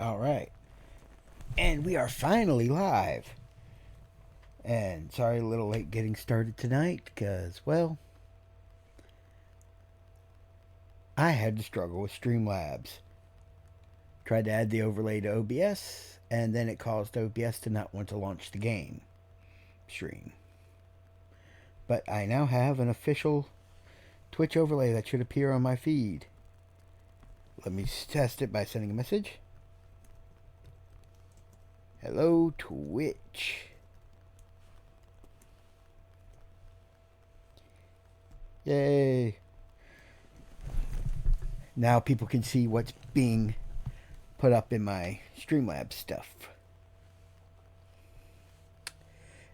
Alright. And we are finally live. And sorry, a little late getting started tonight because, well, I had to struggle with Streamlabs. Tried to add the overlay to OBS, and then it caused OBS to not want to launch the game stream. But I now have an official Twitch overlay that should appear on my feed. Let me test it by sending a message. Hello, Twitch. Yay. Now people can see what's being put up in my Streamlabs stuff.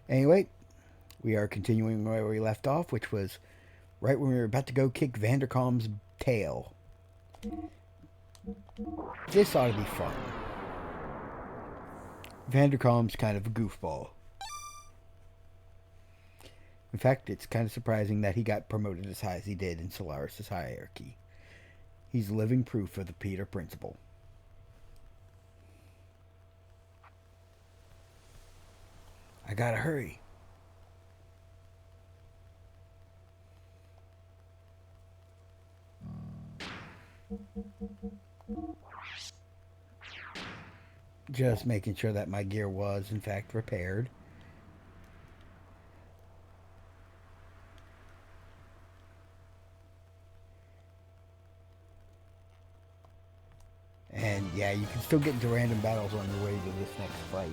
Anyway, we are continuing where we left off, which was right when we were about to go kick Vanderkamp's tail. This ought to be fun. Vanderkamp's kind of a goofball. In fact, it's kind of surprising that he got promoted as high as he did in Solaris' hierarchy. He's living proof of the Peter principle. I gotta hurry. Just making sure that my gear was, in fact, repaired. And yeah, you can still get into random battles on your way to this next fight.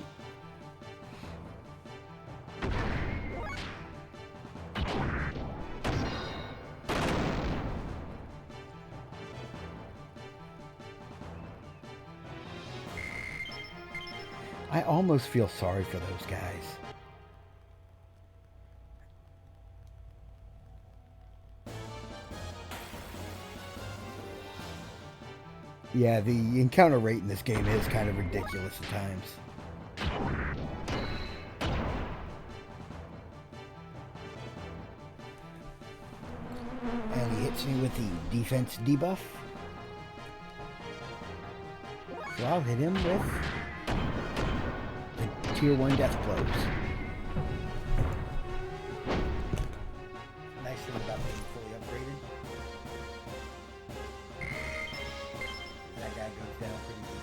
I almost feel sorry for those guys. Yeah, the encounter rate in this game is kind of ridiculous at times. And he hits me with the defense debuff. So I'll hit him with the tier 1 death blows. Nice thing about being fully upgraded. That guy goes down pretty easy.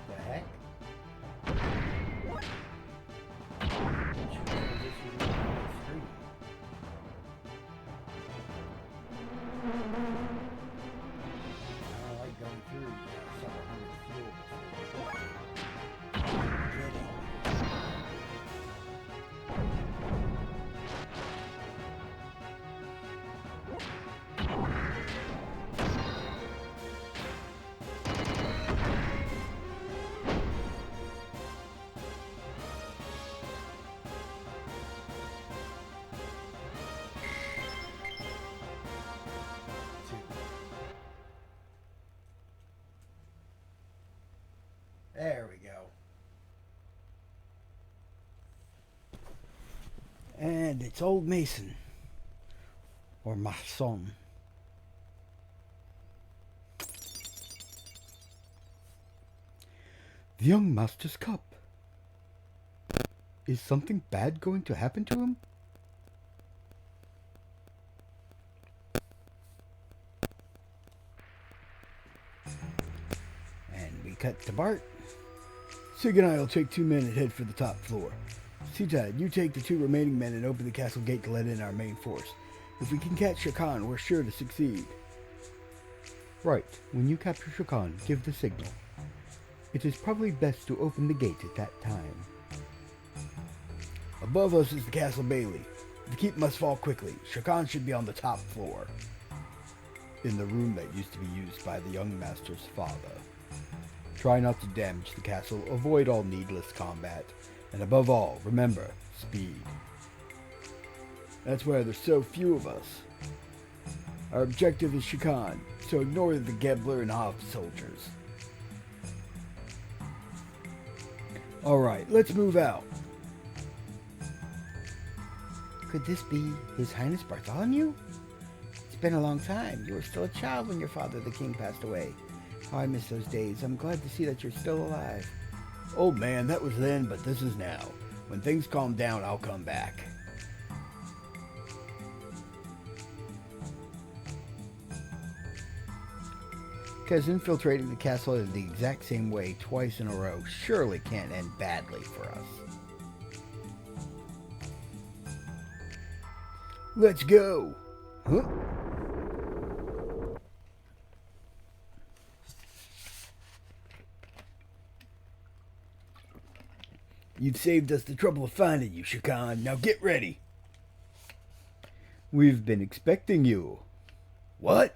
The heck? There we go. And it's old Mason. Or Mason. The young master's cup. Is something bad going to happen to him? And we cut to Bart. Sig and I will take 2 men and head for the top floor. Seatide, you take the 2 remaining men and open the castle gate to let in our main force. If we can catch Shakan, we're sure to succeed. Right. When you capture Shakan, give the signal. It is probably best to open the gate at that time. Above us is the castle bailey. The keep must fall quickly. Shakan should be on the top floor. In the room that used to be used by the young master's father. Try not to damage the castle, avoid all needless combat, and above all, remember, speed. That's why there's so few of us. Our objective is Shikan, so ignore the Gebler and Hoff soldiers. Alright, let's move out. Could this be His Highness Bartholomew? It's been a long time. You were still a child when your father, the king, passed away. Oh, I miss those days. I'm glad to see that you're still alive. Old man, that was then, but this is now. When things calm down, I'll come back. Because infiltrating the castle in the exact same way twice in a row surely can't end badly for us. Let's go! Huh? You've saved us the trouble of finding you, Shikan. Now get ready. We've been expecting you. What?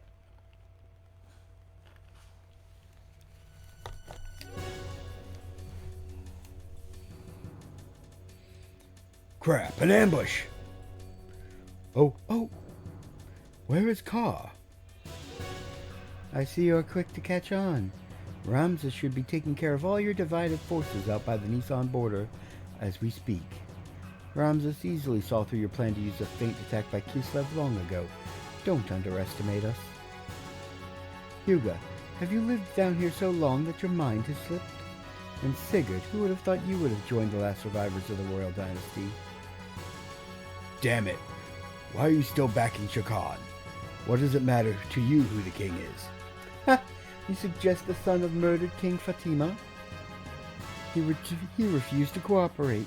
Crap, an ambush! Oh, where is Ka? I see you're quick to catch on. Ramses should be taking care of all your divided forces out by the Nisan border as we speak. Ramses easily saw through your plan to use a feint attack by Kislev long ago. Don't underestimate us. Huga, have you lived down here so long that your mind has slipped? And Sigurd, who would have thought you would have joined the last survivors of the royal dynasty? Damn it! Why are you still backing Shikan? What does it matter to you who the king is? Ha! You suggest the son of murdered King Fatima? He refused to cooperate.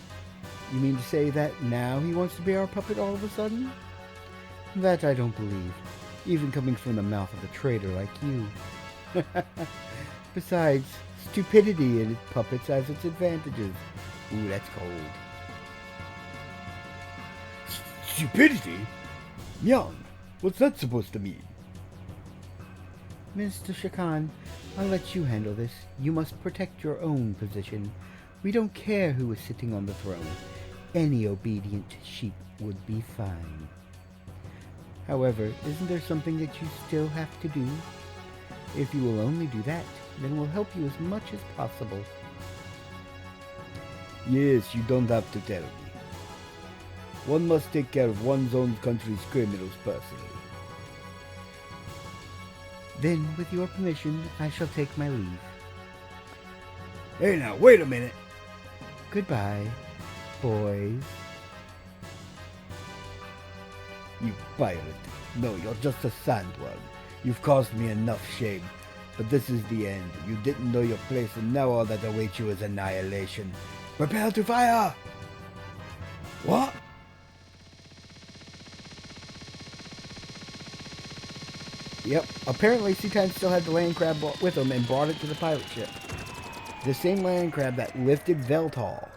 You mean to say that now he wants to be our puppet all of a sudden? That I don't believe, even coming from the mouth of a traitor like you. Besides, stupidity in puppets has its advantages. Ooh, that's cold. Stupidity? Young, what's that supposed to mean? Mr. Shikan, I'll let you handle this. You must protect your own position. We don't care who is sitting on the throne. Any obedient sheep would be fine. However, isn't there something that you still have to do? If you will only do that, then we'll help you as much as possible. Yes, you don't have to tell me. One must take care of one's own country's criminals personally. Then, with your permission, I shall take my leave. Hey now, wait a minute! Goodbye, boys. You pirate. No, you're just a sandworm. You've caused me enough shame. But this is the end. You didn't know your place, and now all that awaits you is annihilation. Prepare to fire! What? Yep, apparently Seatan still had the land crab with him and brought it to the pilot ship. The same land crab that lifted Veltal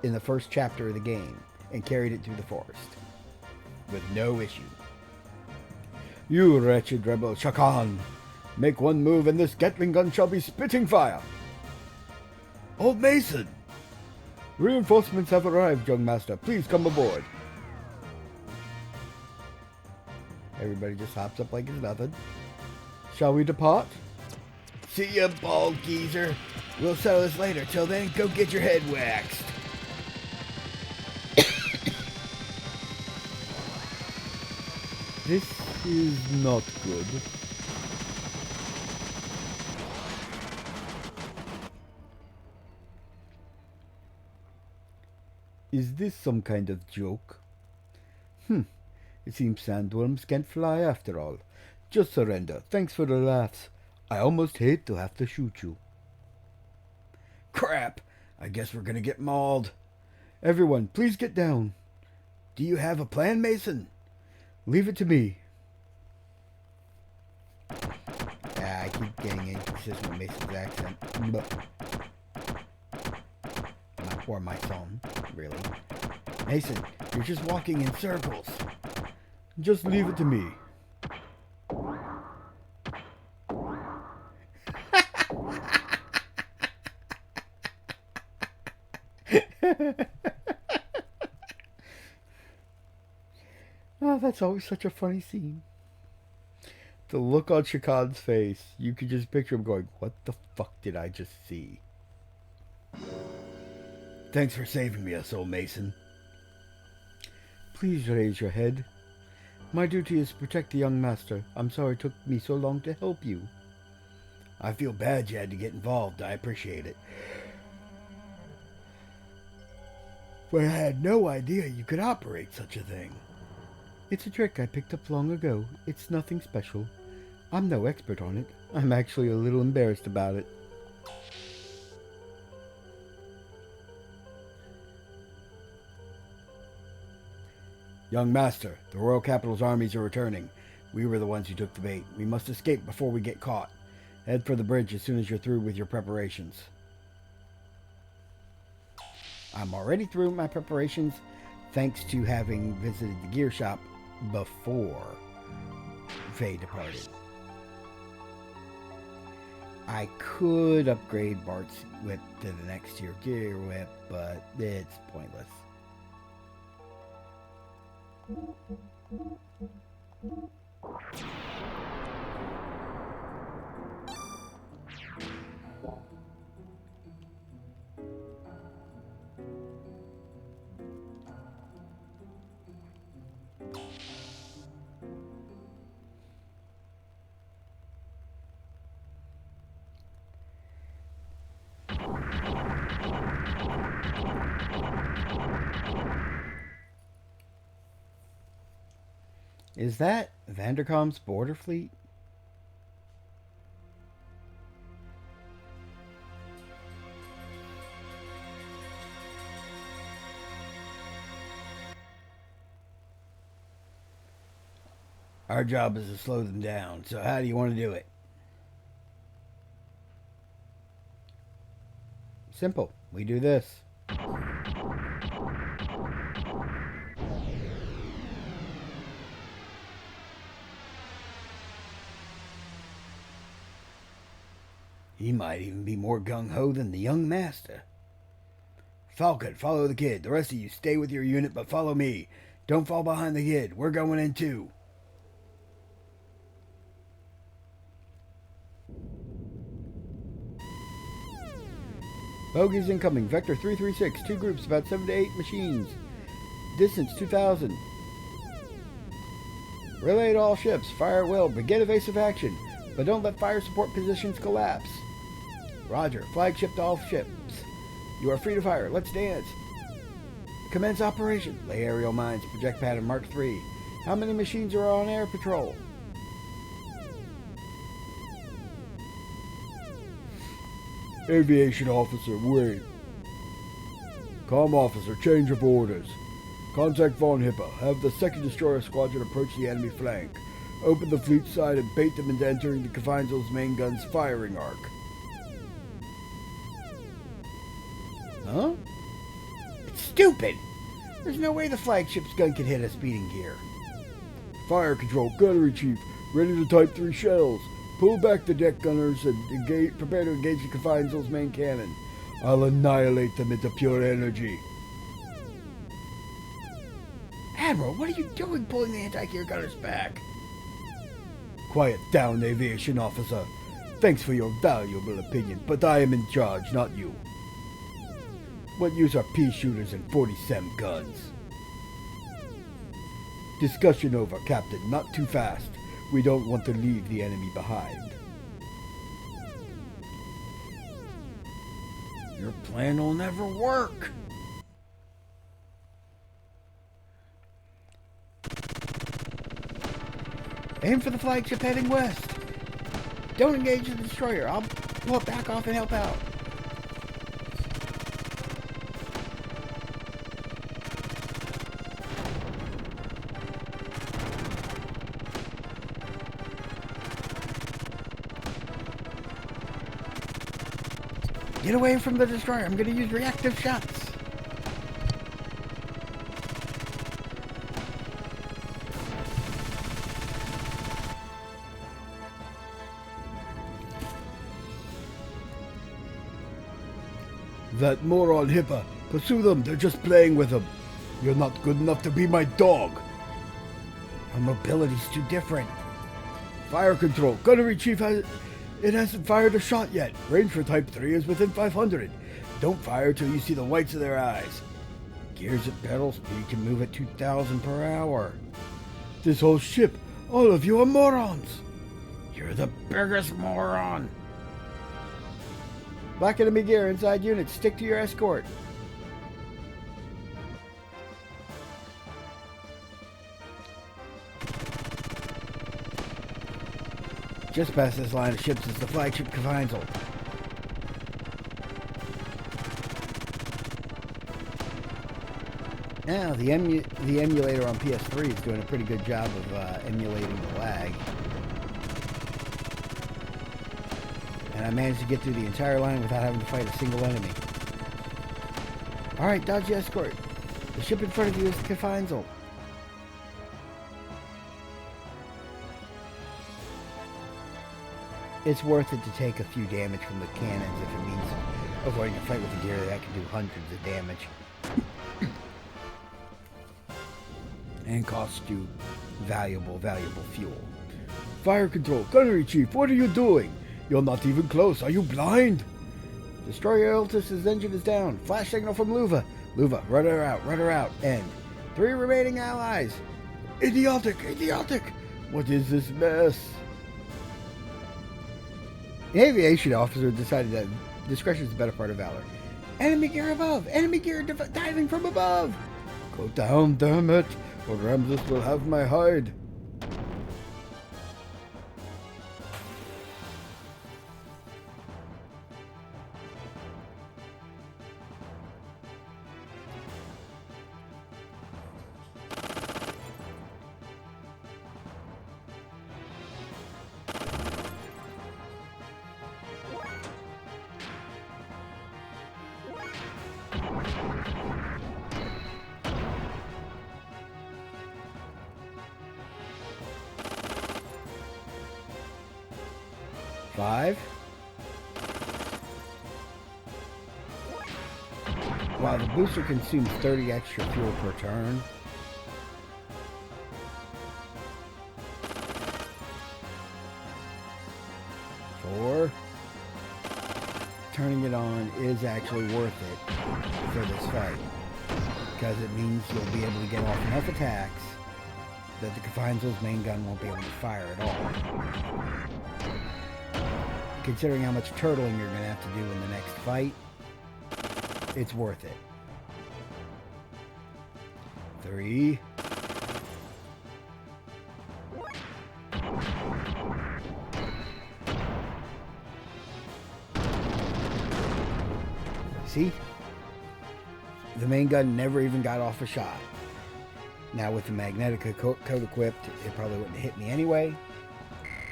in the first chapter of the game and carried it through the forest. With no issue. You wretched rebel Shakan! Make one move and this Gatling gun shall be spitting fire! Old Mason! Reinforcements have arrived, young master. Please come aboard. Everybody just hops up like it's nothing. Shall we depart? See ya, bald geezer. We'll settle this later. Till then, go get your head waxed. This is not good. Is this some kind of joke? It seems sandworms can't fly after all. Just surrender. Thanks for the laughs. I almost hate to have to shoot you. Crap! I guess we're gonna get mauled. Everyone, please get down. Do you have a plan, Mason? Leave it to me. I keep getting inconsistent with Mason's accent. Or my phone, really. Mason, you're just walking in circles. Just leave it to me. Oh, that's always such a funny scene. The look on Shakan's face, you could just picture him going, "What the fuck did I just see?" Thanks for saving me, us old Mason. Please raise your head. My duty is to protect the young master. I'm sorry it took me so long to help you. I feel bad you had to get involved. I appreciate it. But I had no idea you could operate such a thing. It's a trick I picked up long ago. It's nothing special. I'm no expert on it. I'm actually a little embarrassed about it. Young master, the royal capital's armies are returning. We were the ones who took the bait. We must escape before we get caught. Head for the bridge as soon as you're through with your preparations. I'm already through my preparations, thanks to having visited the gear shop before Faye departed. I could upgrade Bart's whip to the next tier gear whip, but it's pointless. Is that Vanderkam's border fleet? Our job is to slow them down, so how do you want to do it? Simple. We do this. He might even be more gung-ho than the young master. Falcon, follow the kid. The rest of you stay with your unit, but follow me. Don't fall behind the kid. We're going in too. Bogies incoming. Vector 336. 2 groups, about 7 to 8 machines. Distance 2,000. Relay to all ships. Fire at will. Begin evasive action. But don't let fire support positions collapse. Roger. Flagship to all ships. You are free to fire. Let's dance. Commence operation. Lay aerial mines. Project pattern Mark III. How many machines are on air patrol? Aviation officer, wait. Comm officer, change of orders. Contact Von Hippa. Have the 2nd Destroyer Squadron approach the enemy flank. Open the fleet side and bait them into entering the Kafinzel's main gun's firing arc. Huh? It's stupid! There's no way the flagship's gun can hit a speeding gear. Fire control, gunnery chief. Ready to type 3 shells. Pull back the deck gunners and prepare to engage the Kafinzel's main cannon. I'll annihilate them into pure energy. Admiral, what are you doing pulling the anti-gear gunners back? Quiet down, aviation officer. Thanks for your valuable opinion, but I am in charge, not you. What use are pea shooters and 47 guns? Discussion over, Captain. Not too fast. We don't want to leave the enemy behind. Your plan will never work. Aim for the flagship heading west. Don't engage the destroyer. I'll pull it back off and help out. Get away from the destroyer. I'm going to use reactive shots. That moron Hippa. Pursue them. They're just playing with him. You're not good enough to be my dog. Our mobility's too different. Fire control. Gunnery chief it hasn't fired a shot yet. Range for Type 3 is within 500. Don't fire till you see the whites of their eyes. Gears at pedal speed can move at 2,000 per hour. This whole ship, all of you are morons. You're the biggest moron. Black enemy gear inside units. Stick to your escort. Just past this line of ships is the flagship Kavinsel. Now, the emulator on PS3 is doing a pretty good job of emulating the lag. And I managed to get through the entire line without having to fight a single enemy. Alright, dodge the escort. The ship in front of you is the Kavinsel. It's worth it to take a few damage from the cannons if it means avoiding a fight with a gear that can do hundreds of damage. And cost you valuable fuel. Fire control, gunnery chief, what are you doing? You're not even close. Are you blind? Destroyer Iltis' engine is down. Flash signal from Luva. Luva, rudder out. End. 3 remaining allies. Idiotic. What is this mess? The aviation officer decided that discretion is the better part of valor. Enemy gear above. Enemy gear diving from above. Go down, damn it, or Ramses will have my hide. Five. Wow, the booster consumes 30 extra fuel per turn. Four. Turning it on is actually worth it for this fight, because it means you'll be able to get off enough attacks that the Kavinsel's main gun won't be able to fire at all. Considering how much turtling you're going to have to do in the next fight, it's worth it. 3. See? The main gun never even got off a shot. Now with the Magnetica coat equipped, it probably wouldn't hit me anyway.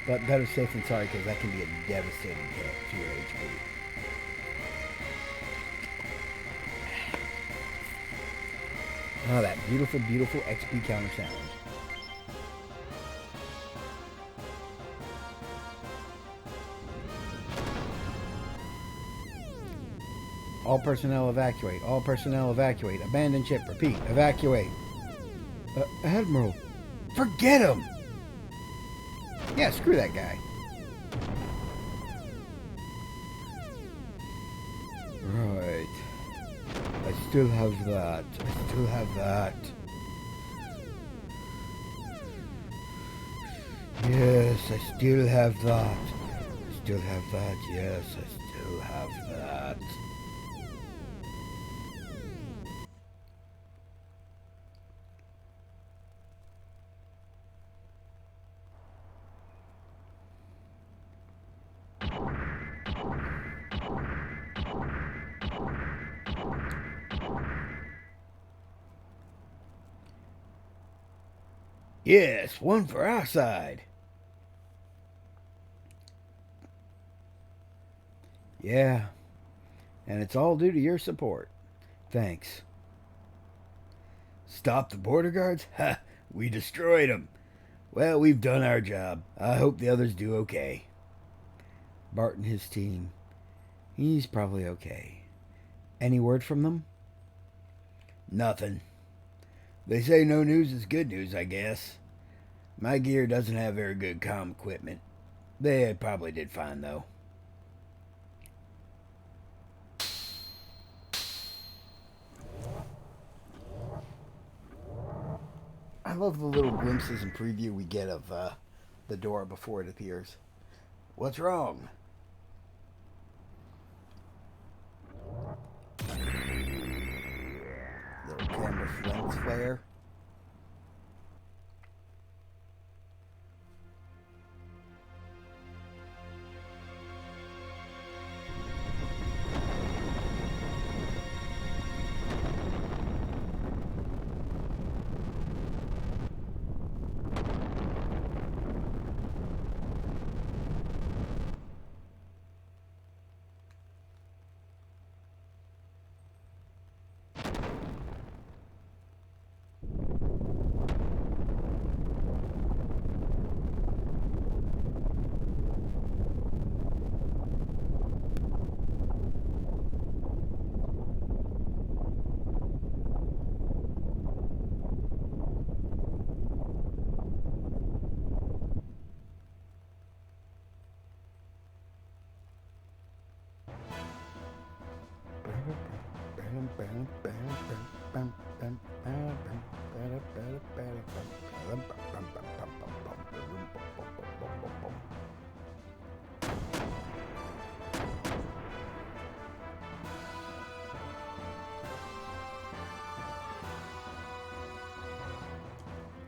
But better safe than sorry, because that can be a devastating hit to your HP. Oh, that beautiful, beautiful XP counter sound. All personnel evacuate. All personnel evacuate. Abandon ship. Repeat. Evacuate. Admiral. Forget him! Yeah, screw that guy. Right. I still have that. Yes, I still have that. Yes, I still have that. Yes, one for our side. Yeah, and it's all due to your support. Thanks. Stop the border guards? Ha! We destroyed them. Well, we've done our job. I hope the others do okay. Bart and his team. He's probably okay. Any word from them? Nothing. They say no news is good news, I guess. My gear doesn't have very good comm equipment. They probably did fine though. I love the little glimpses and preview we get of the door before it appears. What's wrong? Little camera lens flare.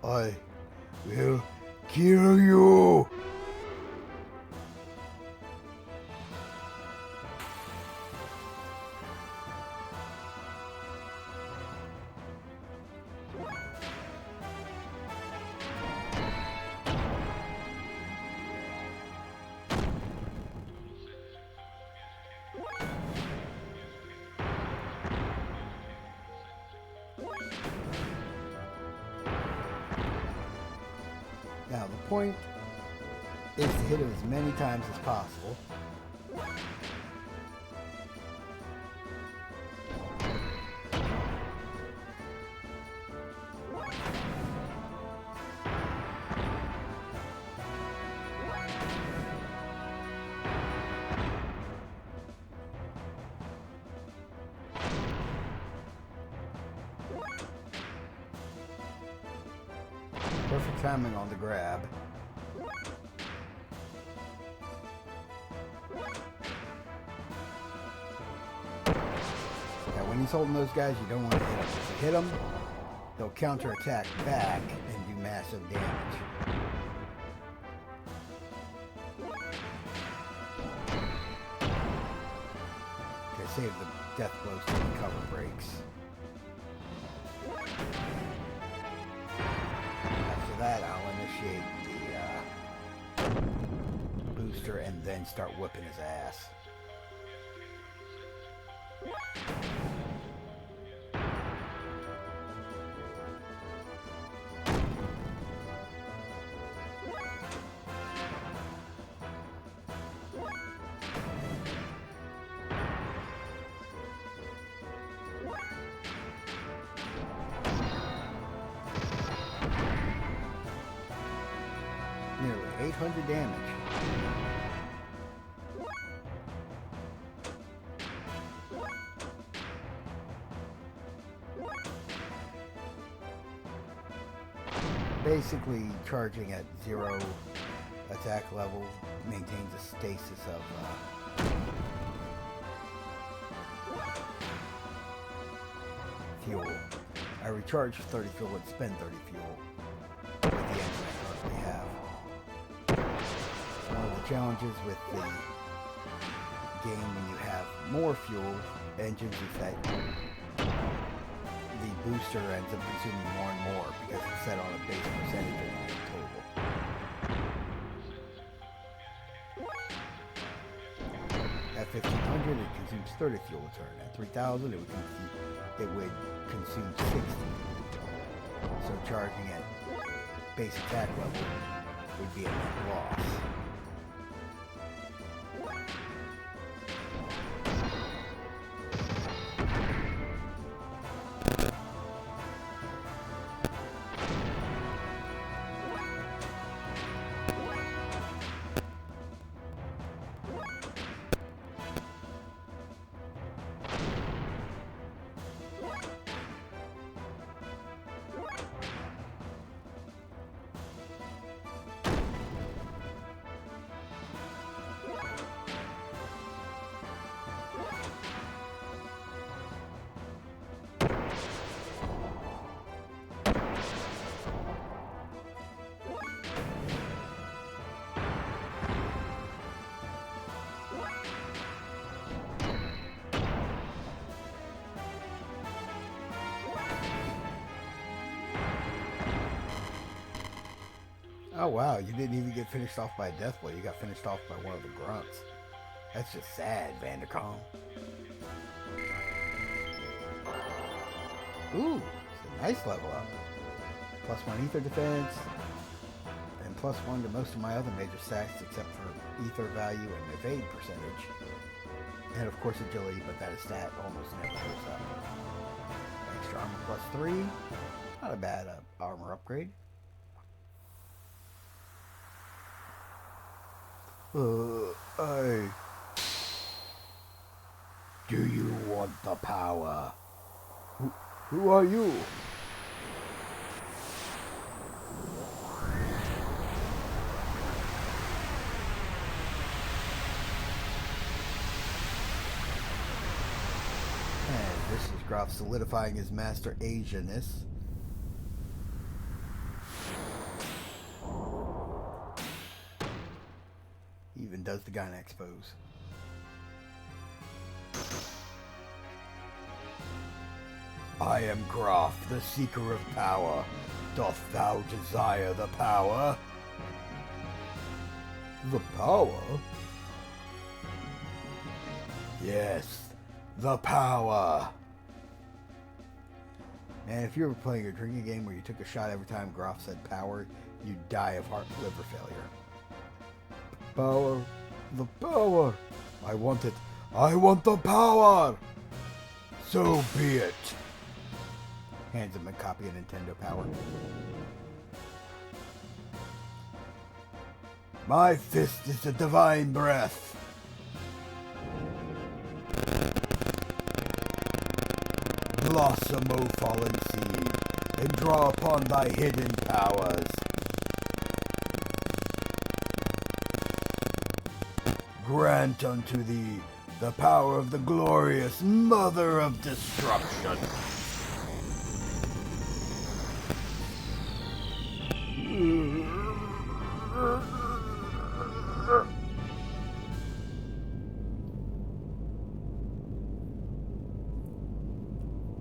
I will kill you. Now the point is to hit it as many times as possible. Perfect timing on the grab. Now when he's holding those guys, you don't want to hit them. If you hit them, they'll counterattack back and do massive damage. Okay, save the death blows till the cover breaks. That I'll initiate the booster and then start whipping his ass. Nearly 800 damage. Basically, charging at 0 attack level maintains a stasis of fuel. I recharge 30 fuel and spend 30 fuel with the engine I currently have. One of the challenges with the game when you have more fuel engines is that the booster ends up consuming more and more because it's set on a base percentage of the total. At 1500 it consumes 30 fuel a turn. At 3000 it would consume 60. So charging at base attack level would be a net loss. Oh wow, you didn't even get finished off by a death blow. You got finished off by one of the grunts. That's just sad, Vandercom. Ooh, it's a nice level up. +1 ether defense, and +1 to most of my other major stats except for ether value and evade percentage. And of course agility, but that is stat almost never goes up. Extra armor +3. Not a bad armor upgrade. Do you want the power? Who are you? And this is Groff solidifying his master Asianness. He even does the Gynax pose. I am Groff, the seeker of power. Doth thou desire the power? The power? Yes, the power. Man, if you were playing a drinking game where you took a shot every time Groff said power, you'd die of liver failure. Power. The power. I want it. I want the power. So be it. Hands him a copy of Nintendo Power. My fist is a divine breath. Blossom, O fallen seed, and draw upon thy hidden powers. Grant unto thee the power of the glorious Mother of Destruction.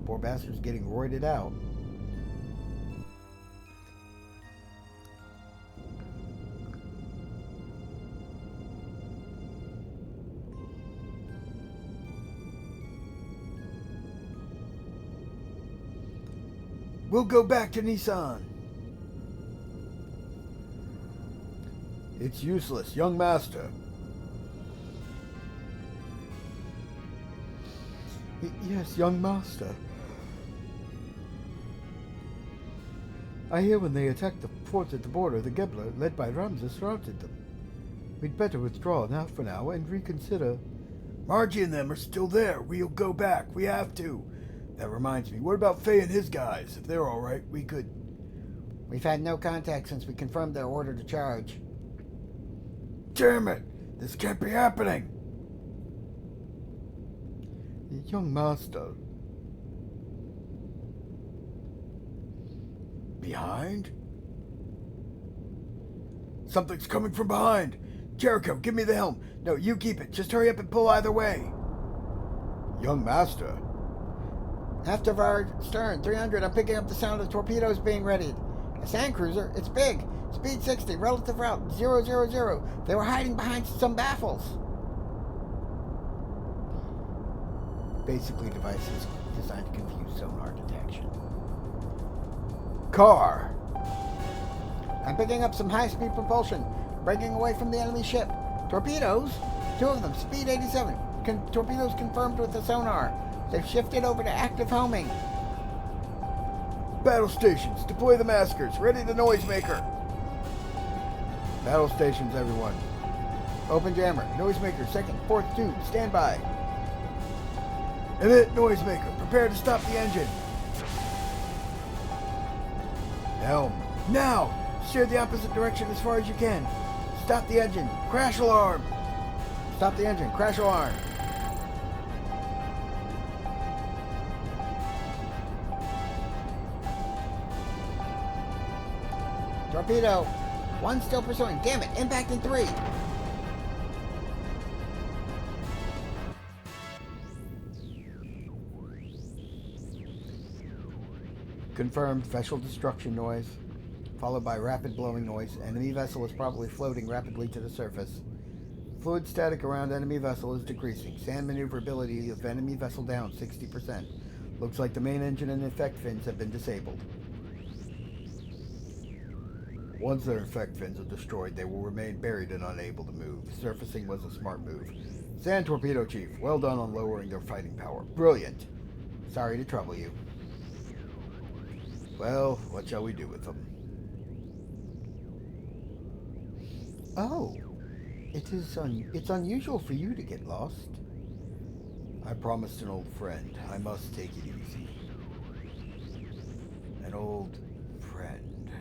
Poor bastard's getting roided out. We'll go back to Nissan. It's useless, young master. Yes, young master. I hear when they attacked the forts at the border, the Gebler, led by Ramses, surrounded them. We'd better withdraw now for now and reconsider. Margie and them are still there. We'll go back. We have to. That reminds me, what about Faye and his guys? If they're all right, we could... We've had no contact since we confirmed their order to charge. Damn it! This can't be happening! Young master. Behind? Something's coming from behind! Jericho, give me the helm! No, you keep it. Just hurry up and pull either way. Young master. After our stern, 300, I'm picking up the sound of torpedoes being readied. A sand cruiser? It's big. Speed 60, relative route 000. They were hiding behind some baffles. Basically devices designed to confuse sonar detection. Car. I'm picking up some high-speed propulsion, breaking away from the enemy ship. Torpedoes? 2 of them, speed 87. Torpedoes confirmed with the sonar. They've shifted over to active homing. Battle stations, deploy the maskers. Ready the noisemaker. Battle stations, everyone. Open jammer, noisemaker, 2nd, 4th tube, stand by. Emit noisemaker, prepare to stop the engine. Helm, now! Steer the opposite direction as far as you can. Stop the engine, crash alarm. Stop the engine, crash alarm. Torpedo. 1 still pursuing. Damn it. Impact in 3. Confirmed. Vessel destruction noise. followed by rapid blowing noise. Enemy vessel is probably floating rapidly to the surface. Fluid static around enemy vessel is decreasing. Sand maneuverability of enemy vessel down 60%. Looks like the main engine and effect fins have been disabled. Once their effect fins are destroyed, they will remain buried and unable to move. Surfacing was a smart move. Sand Torpedo Chief, well done on lowering their fighting power. Brilliant. Sorry to trouble you. Well, what shall we do with them? Oh, it's unusual for you to get lost. I promised an old friend. I must take it easy. An old friend.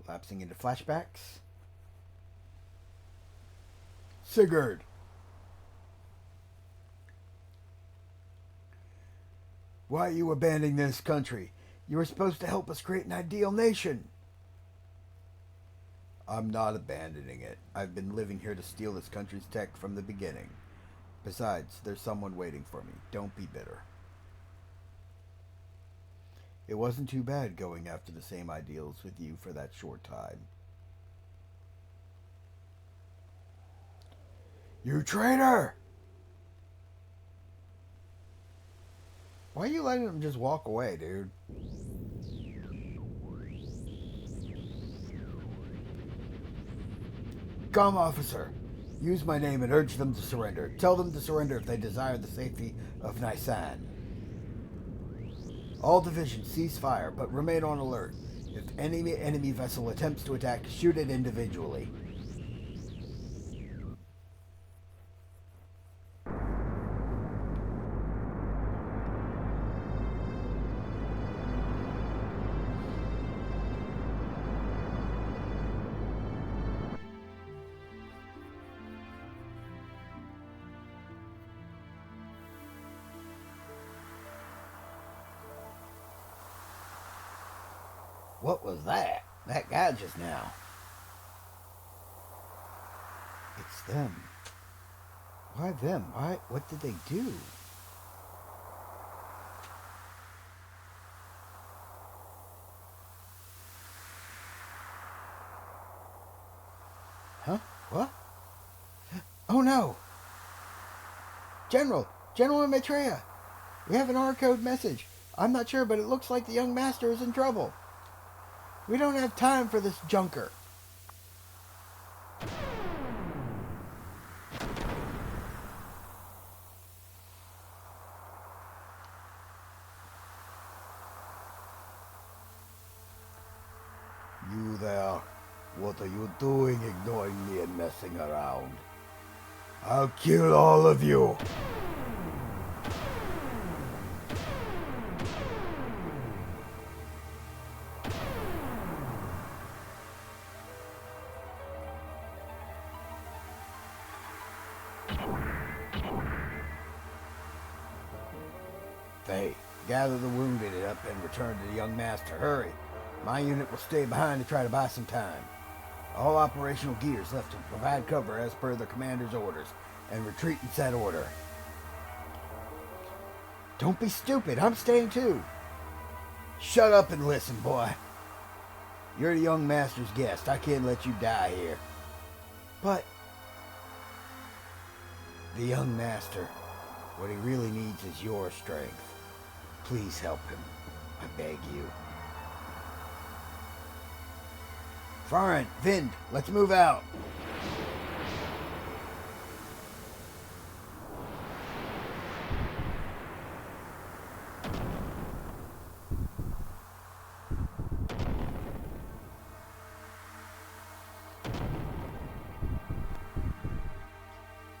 Lapsing into flashbacks. Sigurd! Why are you abandoning this country? You were supposed to help us create an ideal nation. I'm not abandoning it. I've been living here to steal this country's tech from the beginning. Besides, there's someone waiting for me. Don't be bitter. It wasn't too bad going after the same ideals with you for that short time. You traitor! Why are you letting him just walk away, dude? Come, officer. Use my name and urge them to surrender. Tell them to surrender if they desire the safety of Nisan. All divisions cease fire, but remain on alert. If any enemy vessel attempts to attack, shoot it individually. What was that? That guy just now. It's them. Why them? Why? What did they do? Huh? What? Oh no! General Maitreya! We have an R-code message. I'm not sure, but it looks like the young master is in trouble. We don't have time for this junker. You there, what are you doing ignoring me and messing around? I'll kill all of you. Faye, gather the wounded up and return to the young master. Hurry. My unit will stay behind to try to buy some time. All operational gears left to provide cover as per the commander's orders, and retreat in said order. Don't be stupid. I'm staying too. Shut up and listen, boy. You're the young master's guest. I can't let you die here. But the young master, what he really needs is your strength. Please help him. I beg you. Farent, Vind, let's move out.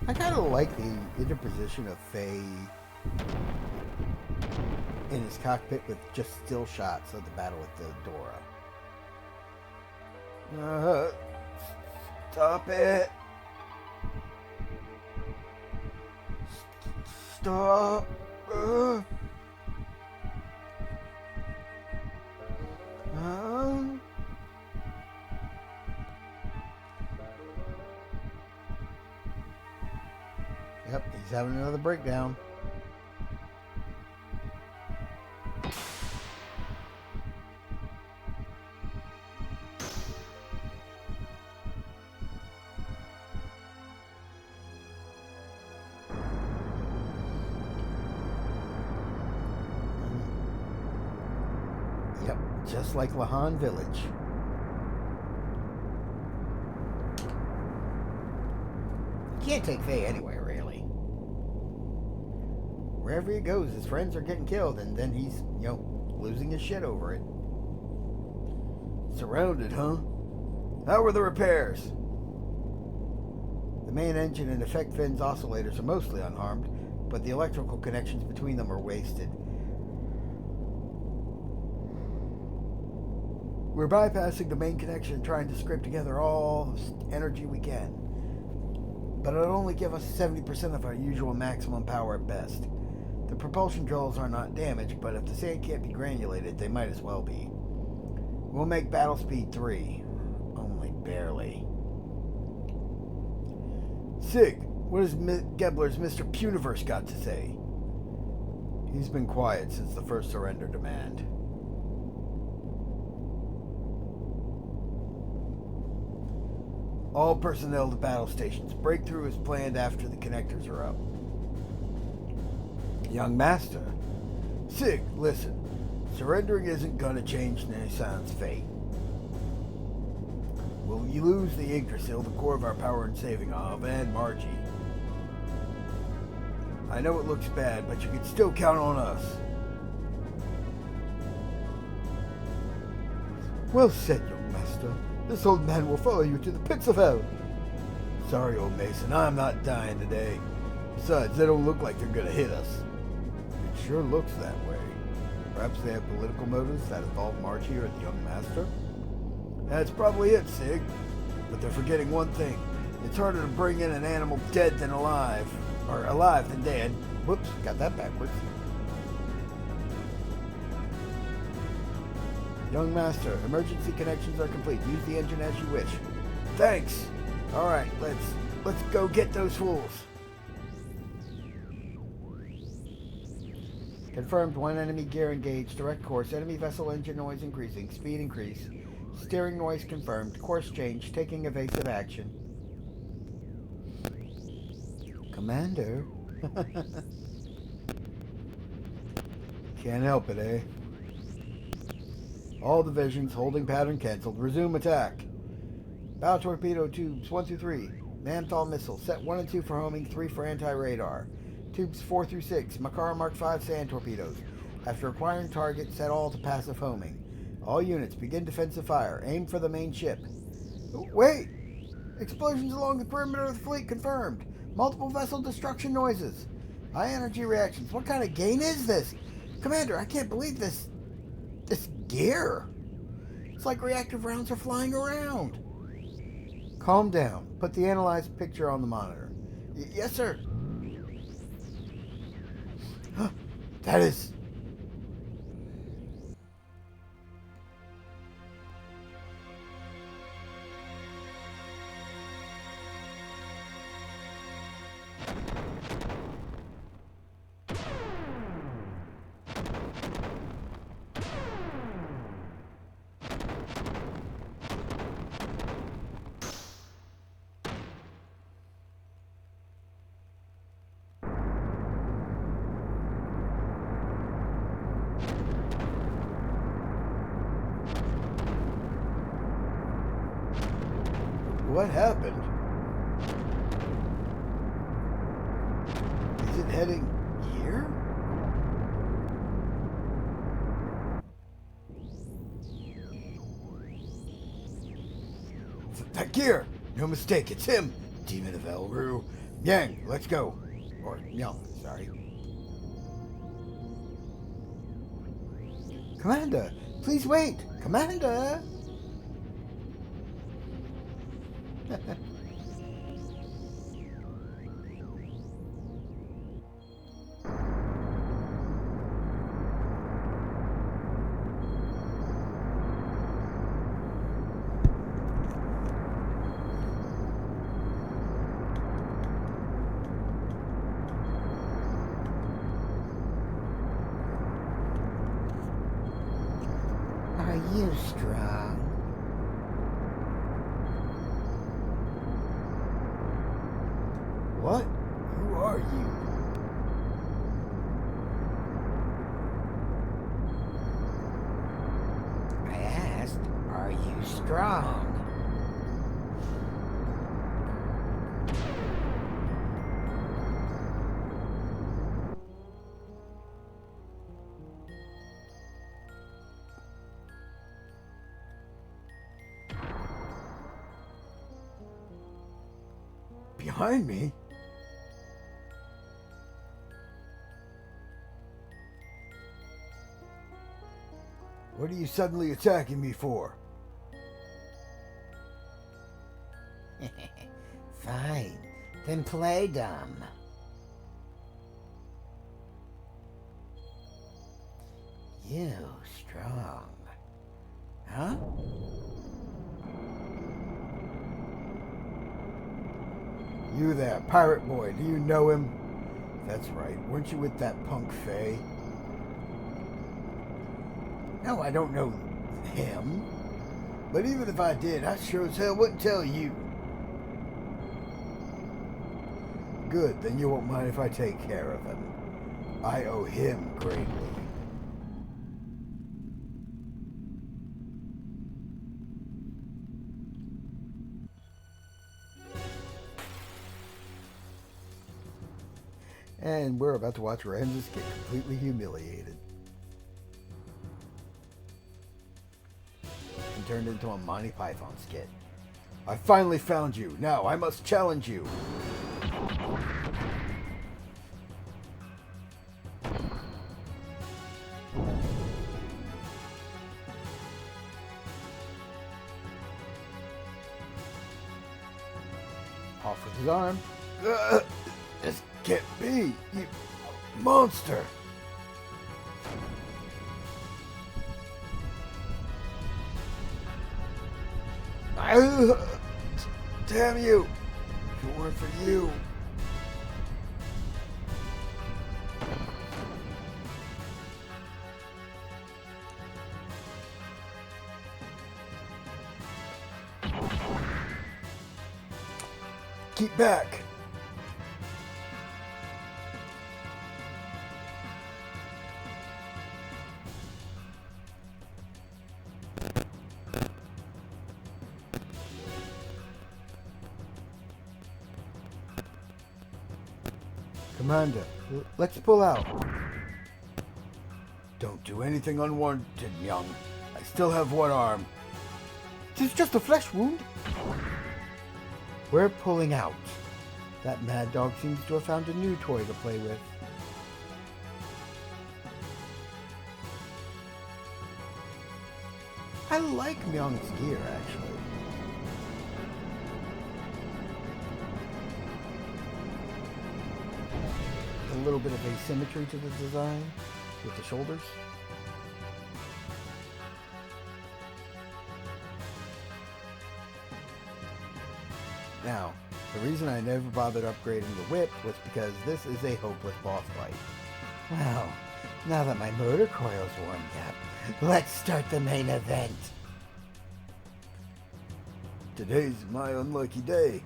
I kind of like the interposition of Faye in his cockpit with just still shots of the battle with the Dora. Stop it. Stop. Yep, he's having another breakdown. just like Lahan Village. You can't take Faye anywhere, really. Wherever he goes, his friends are getting killed, and then he's, losing his shit over it. Surrounded, huh? How were the repairs? The main engine and effect fins oscillators are mostly unharmed, but the electrical connections between them are wasted. We're bypassing the main connection and trying to scrape together all the energy we can. But it'll only give us 70% of our usual maximum power at best. The propulsion drills are not damaged, but if the sand can't be granulated, they might as well be. We'll make battle speed 3. Only barely. Sig, what has Gebler's Mr. Puniverse got to say? He's been quiet since the first surrender demand. All personnel to battle stations. Breakthrough is planned after the connectors are up. Young Master. Sig, listen. Surrendering isn't gonna change Nissan's fate. Will you lose the Yggdrasil, the core of our power and saving of, and Margie? I know it looks bad, but you can still count on us. Well said, young master. This old man will follow you to the pits of hell. Sorry, old Mason, I'm not dying today. Besides, they don't look like they're gonna hit us. It sure looks that way. Perhaps they have political motives that involve Margie or the young master? That's probably it, Sig. But they're forgetting one thing. It's harder to bring in an animal dead than alive. Or alive than dead. Whoops, got that backwards. Young Master, emergency connections are complete. Use the engine as you wish. Thanks. Alright, let's go get those fools. Confirmed, one enemy gear engaged. Direct course. Enemy vessel engine noise increasing. Speed increase. Steering noise confirmed. Course change. Taking evasive action. Commander? Can't help it, eh? All divisions, holding pattern cancelled. Resume attack. Bow torpedo tubes 1 through 3. Mamthal missile. Set 1 and 2 for homing, 3 for anti-radar. Tubes 4 through 6. Makara Mark 5 sand torpedoes. After acquiring target, set all to passive homing. All units, begin defensive fire. Aim for the main ship. Wait! Explosions along the perimeter of the fleet confirmed. Multiple vessel destruction noises. High energy reactions. What kind of gain is this? Commander, I can't believe this gear. It's like reactive rounds are flying around. Calm down. Put the analyzed picture on the monitor. Yes, sir. That is... What happened? Is it heading here? That gear! No mistake, it's him! Demon of Elru. Yang, let's go. Or, Young, sorry. Commander, please wait! Commander! Are you strong? What? Who are you? strong. Behind me? What are you suddenly attacking me for? Fine, then play dumb. You strong. Huh? You there, pirate boy, do you know him? That's right, weren't you with that punk Faye? No, I don't know him. But even if I did, I sure as hell wouldn't tell you. Good, then you won't mind if I take care of him. I owe him greatly. And we're about to watch Ramses get completely humiliated. And turned into a Monty Python skit. I finally found you. Now I must challenge you. Off with his arm. This can't be, you monster! Damn you! If it weren't for you. Keep back! Commander, let's pull out. Don't do anything unwarranted, young. I still have one arm. It's just a flesh wound. We're pulling out. That mad dog seems to have found a new toy to play with. I like Myung's gear, actually. A little bit of asymmetry to the design with the shoulders. Now, the reason I never bothered upgrading the whip was because this is a hopeless boss fight. Well, now that my motor coil's warmed up, let's start the main event. Today's my unlucky day.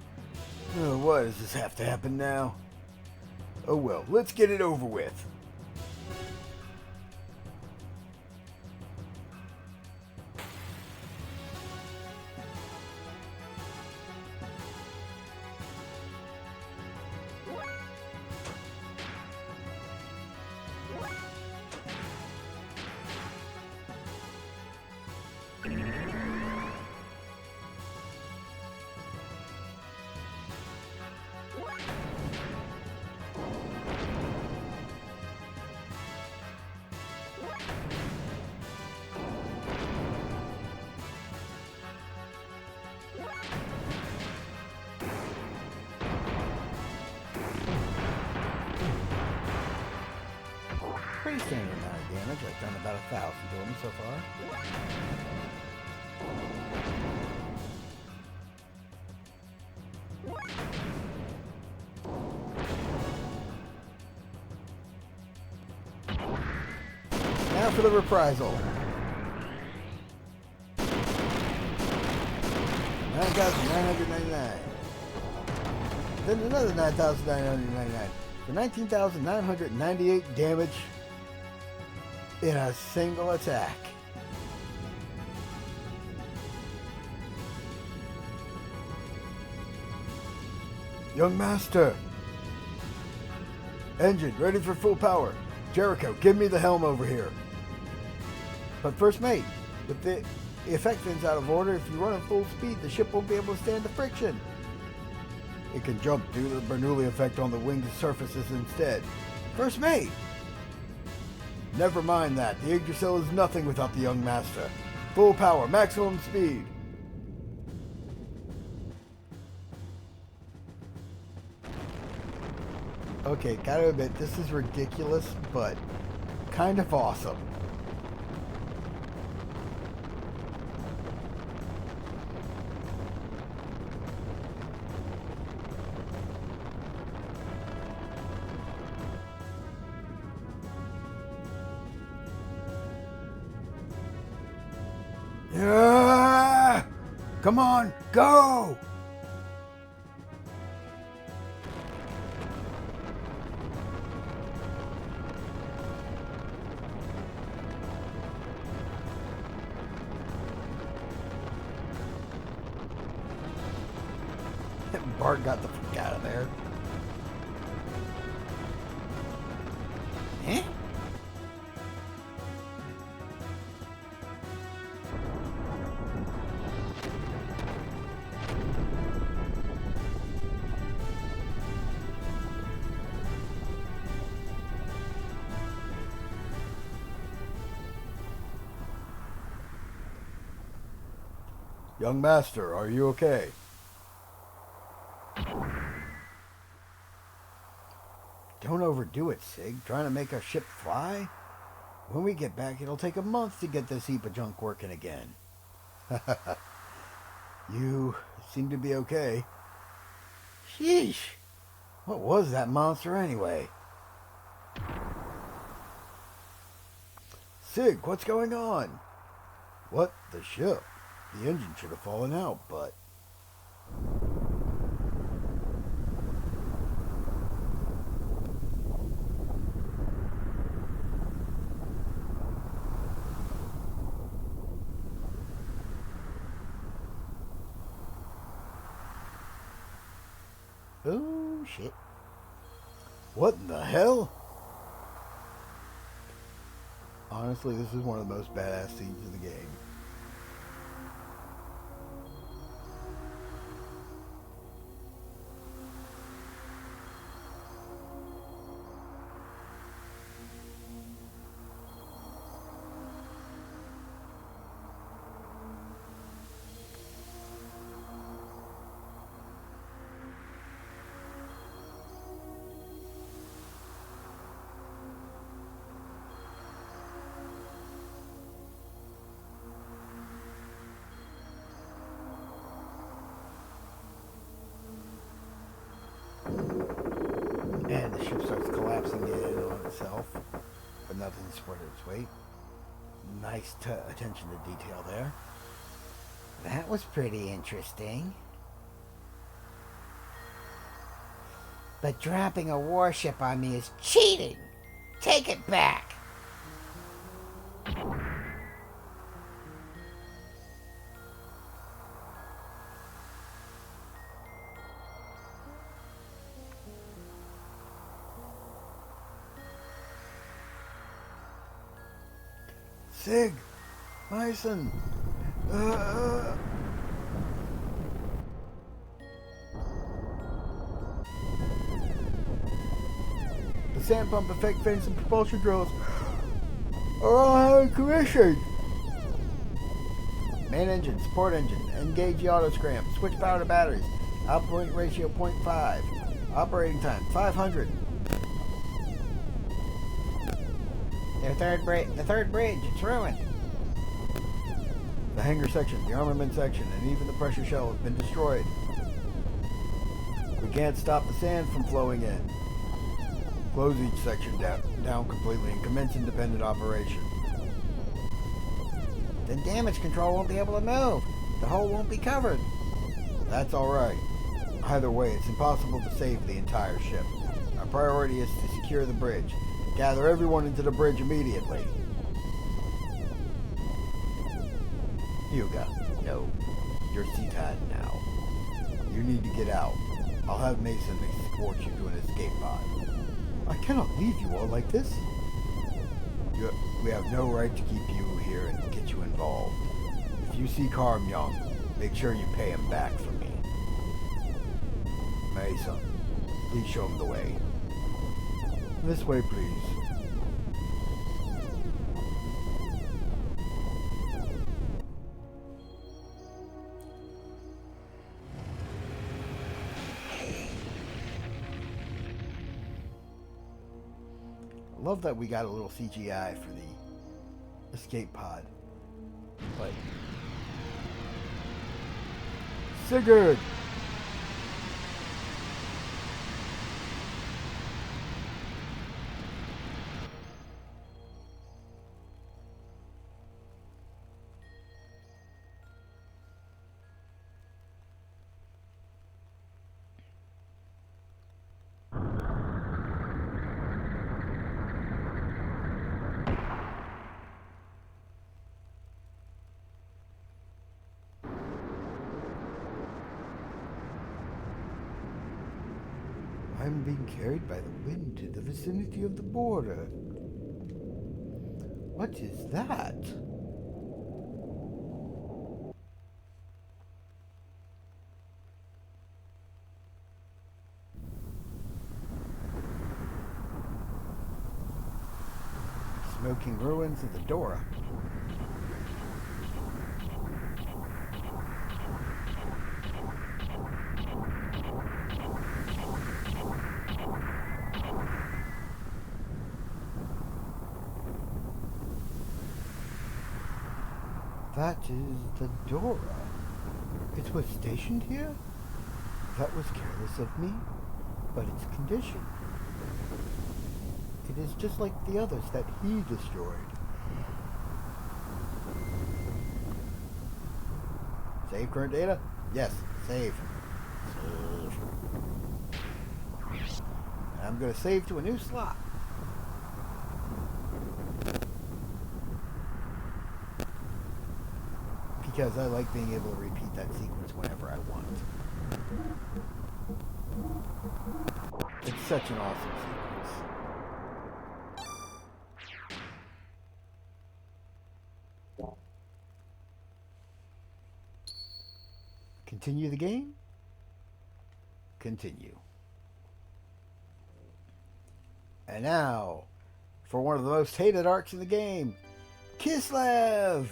Oh, why does this have to happen now? Oh well, let's get it over with. Pretty standard amount of damage. I've done about 1,000 to him so far. Now for the reprisal. 9,999. Then another 9,999 for 19,998 damage in a single attack. Young Master! Engine, ready for full power. Jericho, give me the helm over here. But first mate, if the effect fins out of order, if you run at full speed, the ship won't be able to stand the friction. It can jump due to the Bernoulli effect on the winged surfaces instead. First mate! Never mind that. The Yggdrasil is nothing without the young master. Full power, maximum speed. Okay, gotta admit, this is ridiculous, but kind of awesome. Yeah! Come on, go! Bart got the fuck out of there. Huh? Young master, are you okay? Don't overdo it, Sig. Trying to make our ship fly? When we get back, it'll take a month to get this heap of junk working again. You seem to be okay. Sheesh. What was that monster anyway? Sig, what's going on? What? The ship? The engine should have fallen out, but... Oh, shit. What in the hell? Honestly, this is one of the most badass scenes of the game. And the ship starts collapsing in on itself, but nothing to support its weight. Nice attention to detail there. That was pretty interesting. But dropping a warship on me is cheating! Take it back! Sig! Myson! The sand pump effect fins and propulsion drills are all out of commission. Main engine, support engine, engage the auto scram, switch power to batteries, output ratio 0.5, operating time 500. The third bridge, it's ruined. The hangar section, the armament section, and even the pressure shell have been destroyed. We can't stop the sand from flowing in. Close each section down completely and commence independent operation. Then damage control won't be able to move. The hull won't be covered. That's alright. Either way, it's impossible to save the entire ship. Our priority is to secure the bridge. Gather everyone into the bridge immediately. Hyuga, no. You're Citan now. You need to get out. I'll have Mason escort you to an escape pod. I cannot leave you all like this. We have no right to keep you here and get you involved. If you see Carm Young, make sure you pay him back for me. Mason, please show him the way. This way, please. I love that we got a little CGI for the escape pod. But Sigurd! I'm being carried by the wind to the vicinity of the border. What is that? Smoking ruins of the Dora. That is the Dora. It was stationed here? That was careless of me, but its condition. It is just like the others that he destroyed. Save current data? Yes, save. Save. And I'm going to save to a new slot. Because I like being able to repeat that sequence whenever I want. It's such an awesome sequence. Continue the game? Continue. And now, for one of the most hated arcs in the game, Kislev!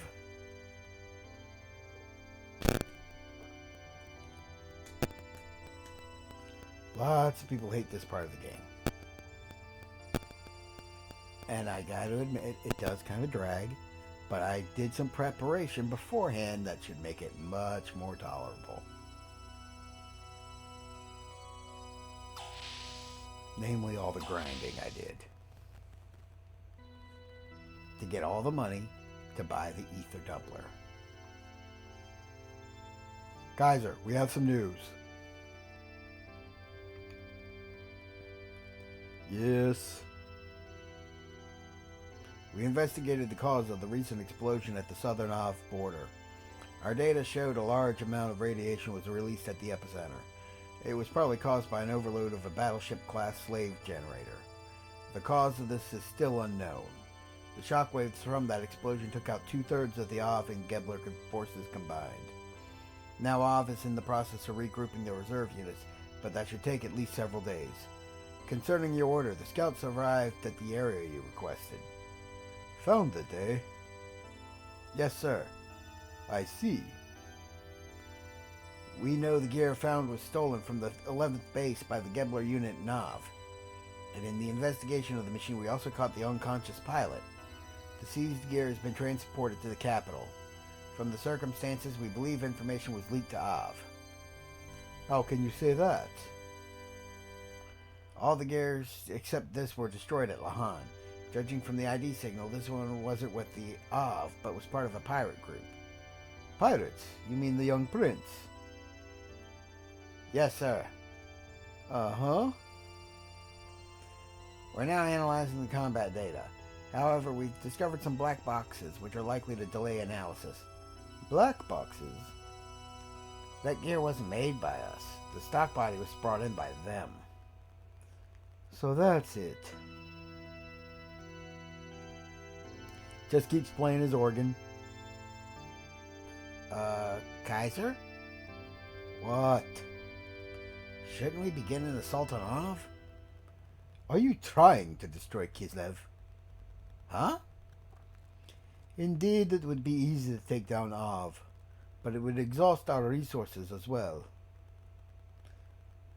Lots of people hate this part of the game. And I gotta admit, it does kind of drag, but I did some preparation beforehand that should make it much more tolerable. Namely, all the grinding I did. To get all the money to buy the ether doubler. Kaiser, we have some news. Yes. We investigated the cause of the recent explosion at the southern Av border. Our data showed a large amount of radiation was released at the epicenter. It was probably caused by an overload of a battleship-class slave generator. The cause of this is still unknown. The shockwaves from that explosion took out 2/3 of the Av and Gebler forces combined. Now Av is in the process of regrouping the reserve units, but that should take at least several days. Concerning your order, the scouts arrived at the area you requested. Found it, eh? Yes, sir. I see. We know the gear found was stolen from the 11th base by the Gebler unit in Nav. And in the investigation of the machine, we also caught the unconscious pilot. The seized gear has been transported to the capital. From the circumstances, we believe information was leaked to Av. How can you say that? All the gears except this were destroyed at Lahan. Judging from the ID signal, this one wasn't with the Av, but was part of a pirate group. Pirates? You mean the young prince? Yes, sir. Uh-huh. We're now analyzing the combat data. However, we've discovered some black boxes, which are likely to delay analysis. Black boxes? That gear wasn't made by us. The stock body was brought in by them. So that's it. Just keeps playing his organ. Kaiser? What? Shouldn't we begin an assault on Ov? Are you trying to destroy Kislev? Huh? Indeed, it would be easy to take down Ov, but it would exhaust our resources as well.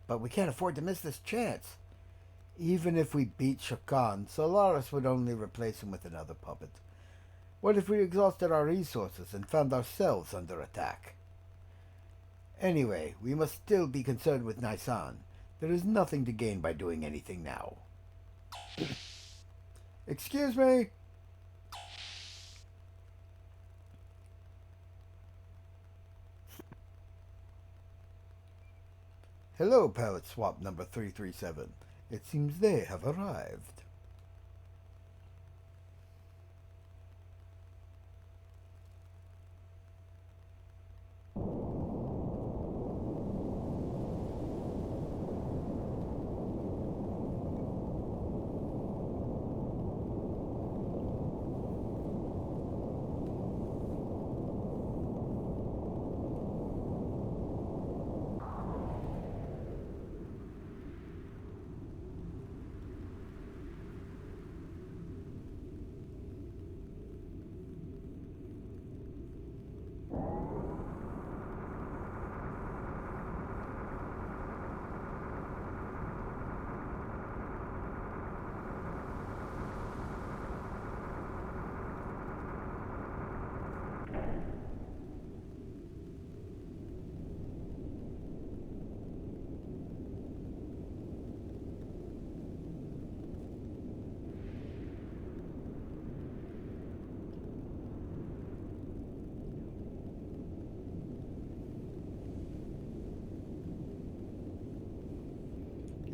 But we can't afford to miss this chance. Even if we beat Shakan, Solaris would only replace him with another puppet. What if we exhausted our resources and found ourselves under attack? Anyway, we must still be concerned with Nisan. There is nothing to gain by doing anything now. Excuse me? Hello, Pallet Swap number 337. It seems they have arrived.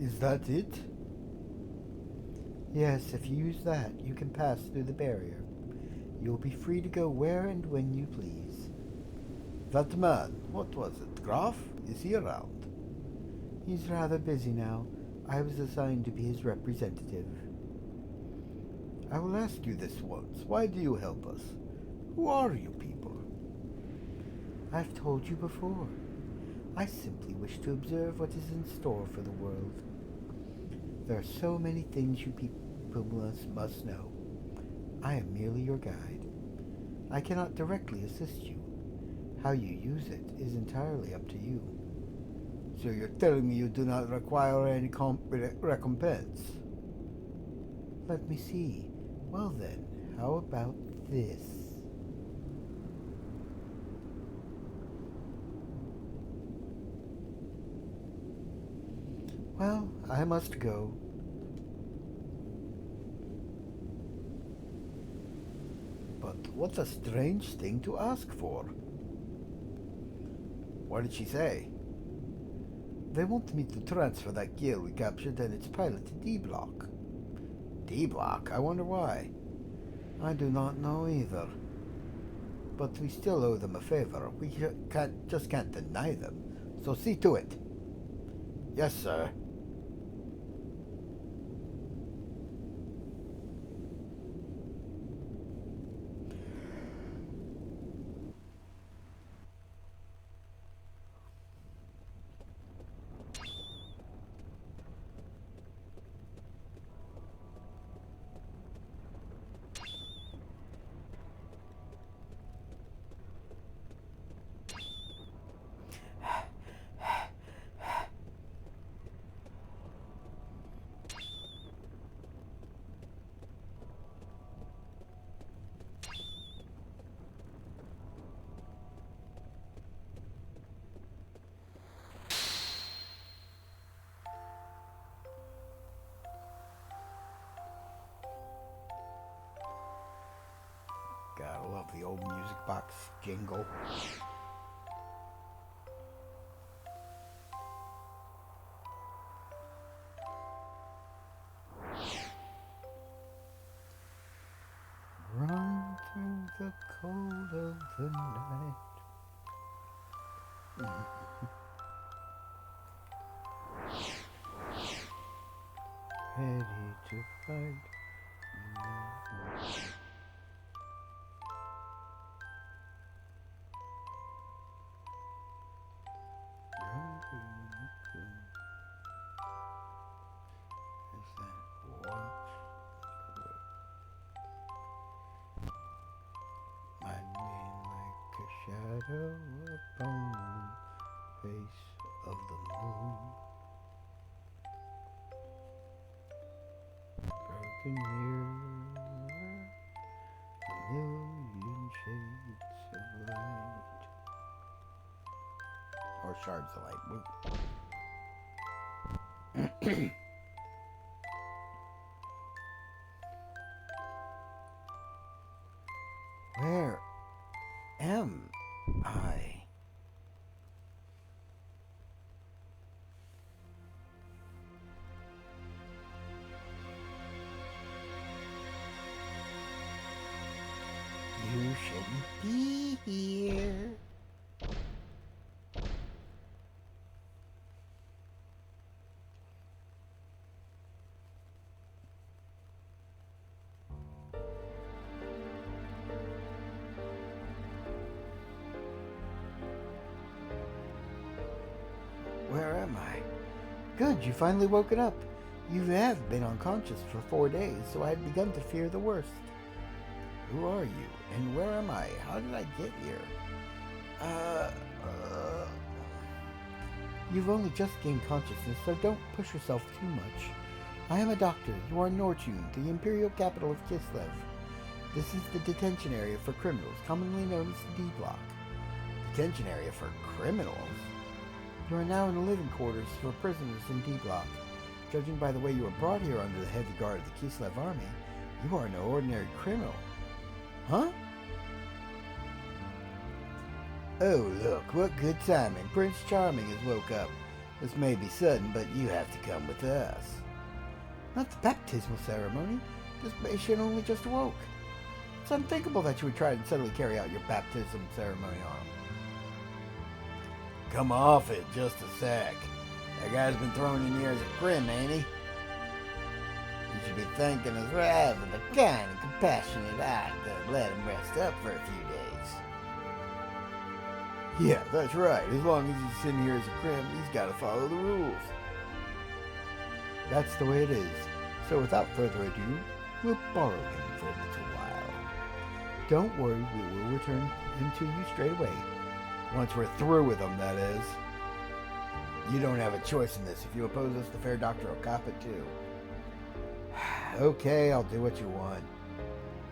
Is that it? Yes, if you use that, you can pass through the barrier. You'll be free to go where and when you please. That man, what was it, Graf? Is he around? He's rather busy now. I was assigned to be his representative. I will ask you this once. Why do you help us? Who are you people? I've told you before. I simply wish to observe what is in store for the world. There are so many things you people must know. I am merely your guide. I cannot directly assist you. How you use it is entirely up to you. So you're telling me you do not require any recompense? Let me see. Well then, how about this? Well, I must go. But what a strange thing to ask for. What did she say? They want me to transfer that gear we captured and its pilot to D-Block. D-Block? I wonder why. I do not know either. But we still owe them a favor. We can't deny them. So see to it. Yes, sir. God, I love the old music box jingle. Run through the cold of the night. ready to fight. Is that watch? My name like a shadow upon the face of the moon. Broken mirror, a million shades of light. Or shards of light. Where am I? You shouldn't be here. Where am I? Good, you finally woken up. You have been unconscious for 4 days, so I had begun to fear the worst. Who are you? And where am I? How did I get here? You've only just gained consciousness, so don't push yourself too much. I am a doctor. You are Nortune, the imperial capital of Kislev. This is the detention area for criminals, commonly known as the D Block. Detention area for criminals? You are now in the living quarters for prisoners in D Block. Judging by the way you were brought here under the heavy guard of the Kislev army, you are no ordinary criminal. Huh? Oh, look, what good timing. Prince Charming has woke up. This may be sudden, but you have to come with us. Not the baptismal ceremony. This patient only just awoke. It's unthinkable that you would try to suddenly carry out your baptism ceremony on him. Come off it, just a sec. That guy's been thrown in here as a grim, ain't he? You should be thanking us for having the kind and compassionate eye to let him rest up for a few days. Yeah, that's right. As long as he's sitting here as a crim, he's got to follow the rules. That's the way it is. So without further ado, we'll borrow him for a little while. Don't worry, we will return him to you straight away. Once we're through with him, that is. You don't have a choice in this. If you oppose us, the fair doctor will cop it too. Okay, I'll do what you want.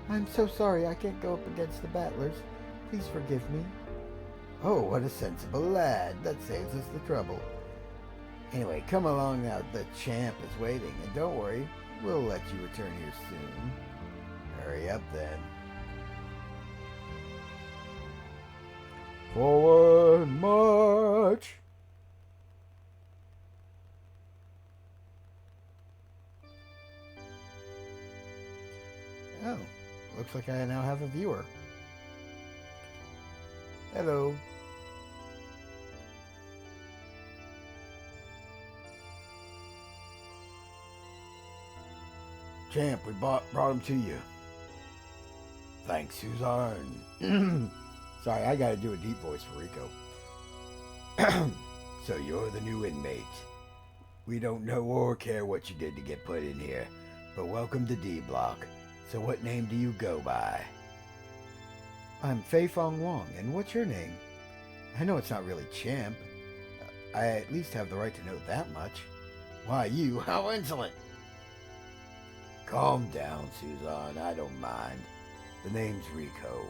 I'm so sorry I can't go up against the battlers. Please forgive me. Oh, what a sensible lad. That saves us the trouble. Anyway, come along now. The champ is waiting. And don't worry, we'll let you return here soon. Hurry up then. Forward march! Oh, looks like I now have a viewer. Hello. Champ, we brought him to you. Thanks, Suzanne. Sorry, I gotta do a deep voice for Rico. So you're the new inmate. We don't know or care what you did to get put in here, but welcome to D Block. So what name do you go by? I'm Fei Fong Wong, and what's your name? I know it's not really Champ. I at least have the right to know that much. Why, you, how insolent! Calm down, Suzanne, I don't mind. The name's Rico.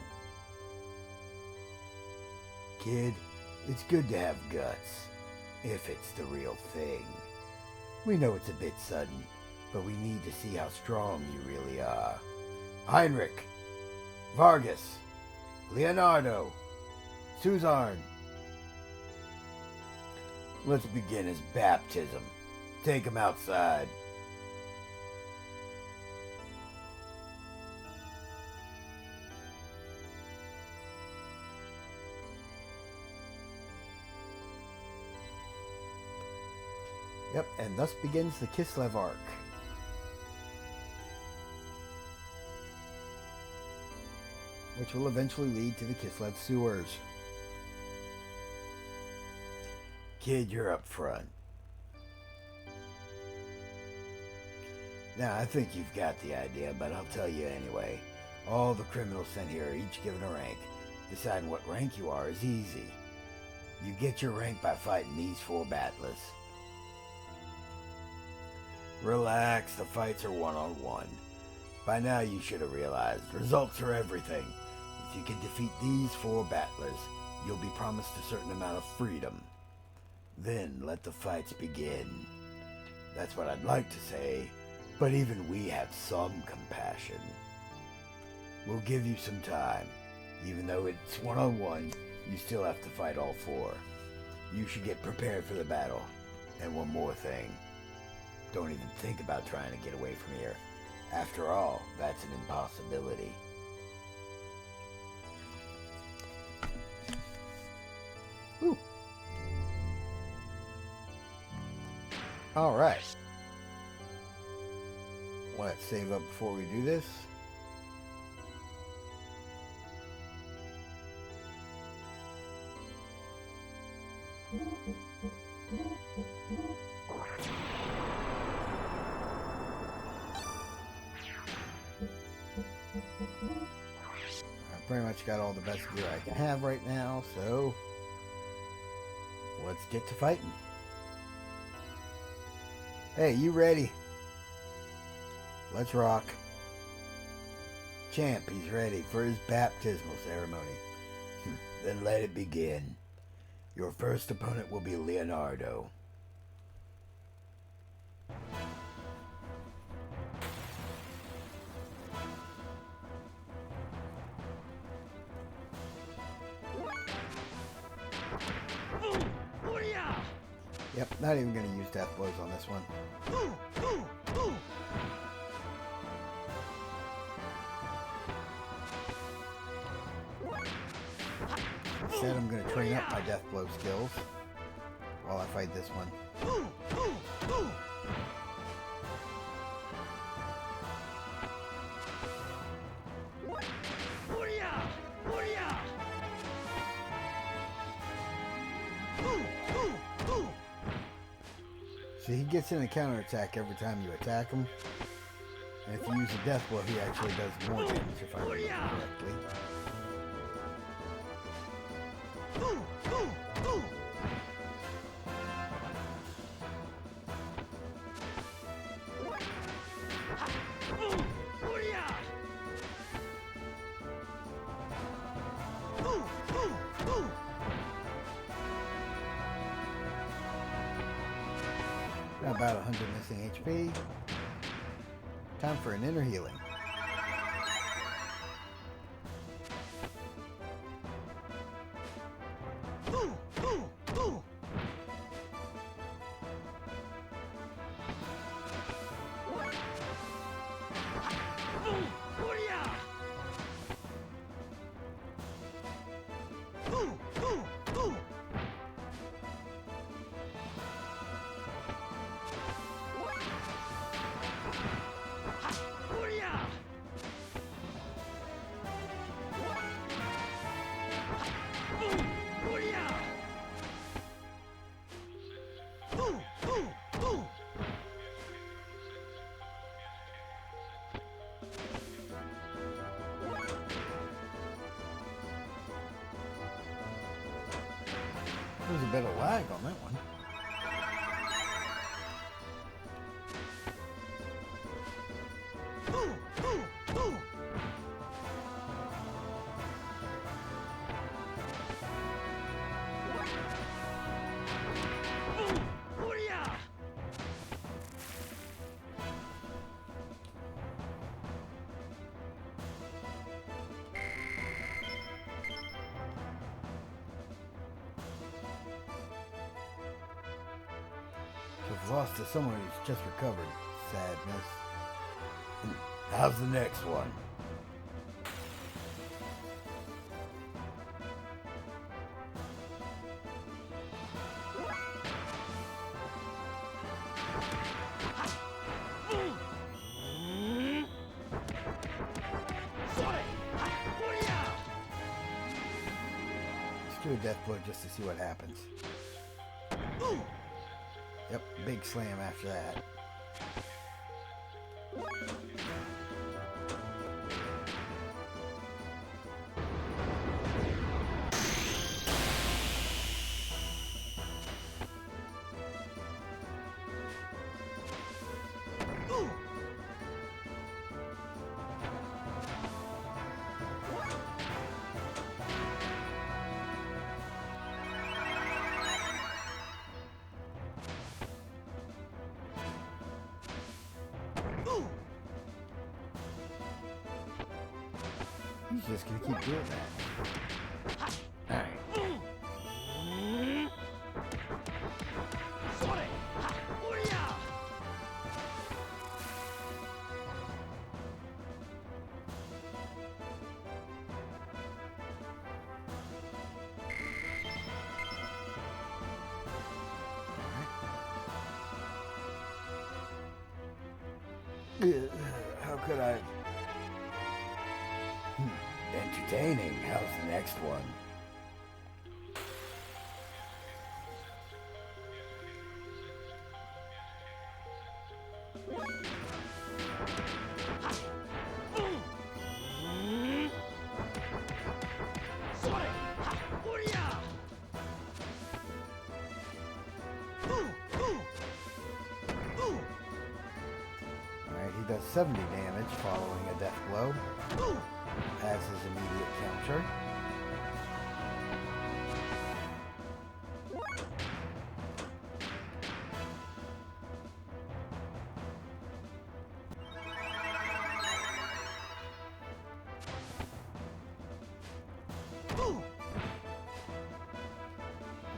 Kid, it's good to have guts, if it's the real thing. We know it's a bit sudden, but we need to see how strong you really are. Heinrich, Vargas, Leonardo, Suzanne. Let's begin his baptism. Take him outside. Yep, and thus begins the Kislev arc. which will eventually lead to the Kislev sewers. Kid, you're up front. Now, I think you've got the idea, but I'll tell you anyway. All the criminals sent here are each given a rank. Deciding what rank you are is easy. You get your rank by fighting these 4 battlers. Relax, the fights are one-on-one. By now you should have realized, results are everything. If you can defeat these 4 battlers, you'll be promised a certain amount of freedom. Then let the fights begin. That's what I'd like to say, but even we have some compassion. We'll give you some time. Even though it's one-on-one, you still have to fight all 4. You should get prepared for the battle. And one more thing. Don't even think about trying to get away from here. After all, that's an impossibility. Whew. Alright. Let's save up before we do this. I pretty much got all the best gear I can have right now, so let's get to fighting. Hey, you ready? Let's rock. Champ, he's ready for his baptismal ceremony. Then let it begin. Your first opponent will be Leonardo. Yep, not even going to use death blows on this one. Instead, I'm going to train up my death blow skills while I fight this one. See, he gets in a counterattack every time you attack him. And if you use a death blow, he actually does more damage if I remember correctly. About 100 missing HP. Time for an inner healing. There's a bit of lag on that one. I've lost to someone who's just recovered. Sadness. How's the next one? do a death blow just to see what happens. Yep, big slam after that. He's just gonna keep doing that. Alright. How could I? Entertaining. How's the next one? Alright, he does 70 damage following a death blow. As his immediate counter.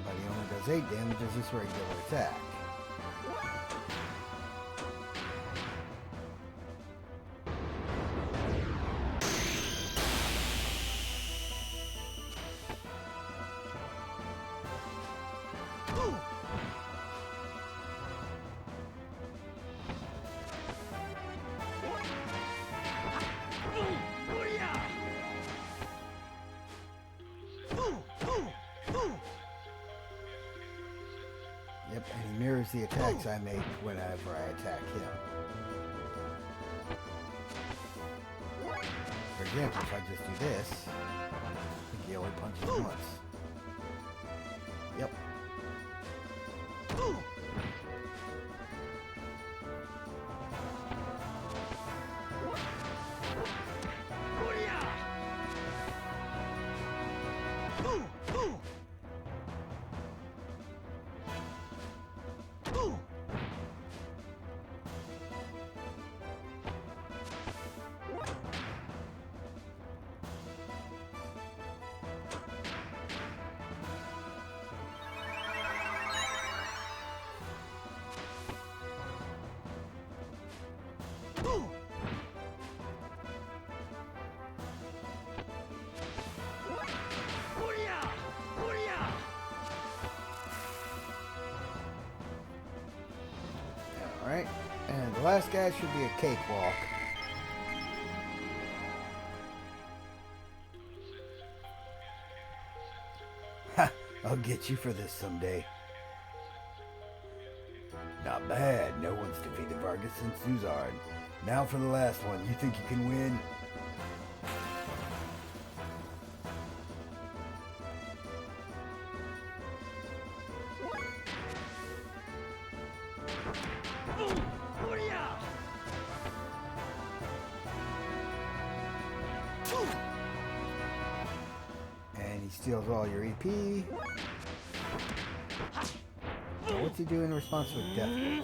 But he only does 8 damage as his regular attack. Yep, and he mirrors the attacks I make whenever I attack him. For example, if I just do this, I think he only punches once. Yep. Alright, and the last guy should be a cakewalk. Ha! I'll get you for this someday. Not bad. No one's defeated Vargas since Suzard. Now for the last one. You think you can win? And he steals all your EP. What's he do in response to a death blow?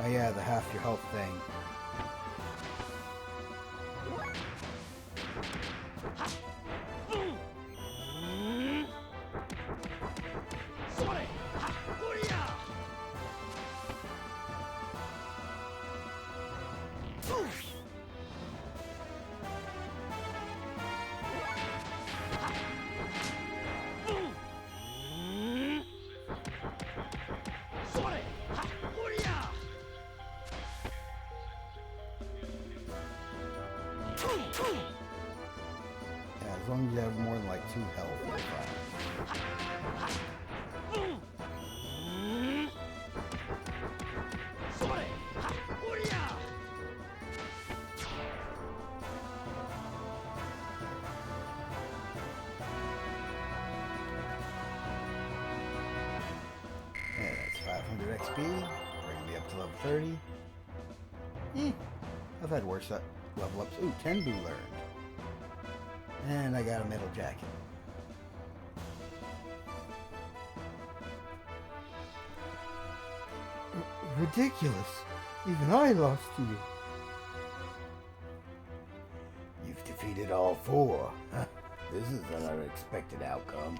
Oh yeah, the half your health thing. Yeah, as long as you have more than like 2 health, you're fine. Yeah, that's 500 XP, bringing me up to level 30. I've had worse level ups. Ooh, Tenbu learned. And I got a metal jacket. Ridiculous. Even I lost to you. You've defeated all 4. This is an unexpected outcome.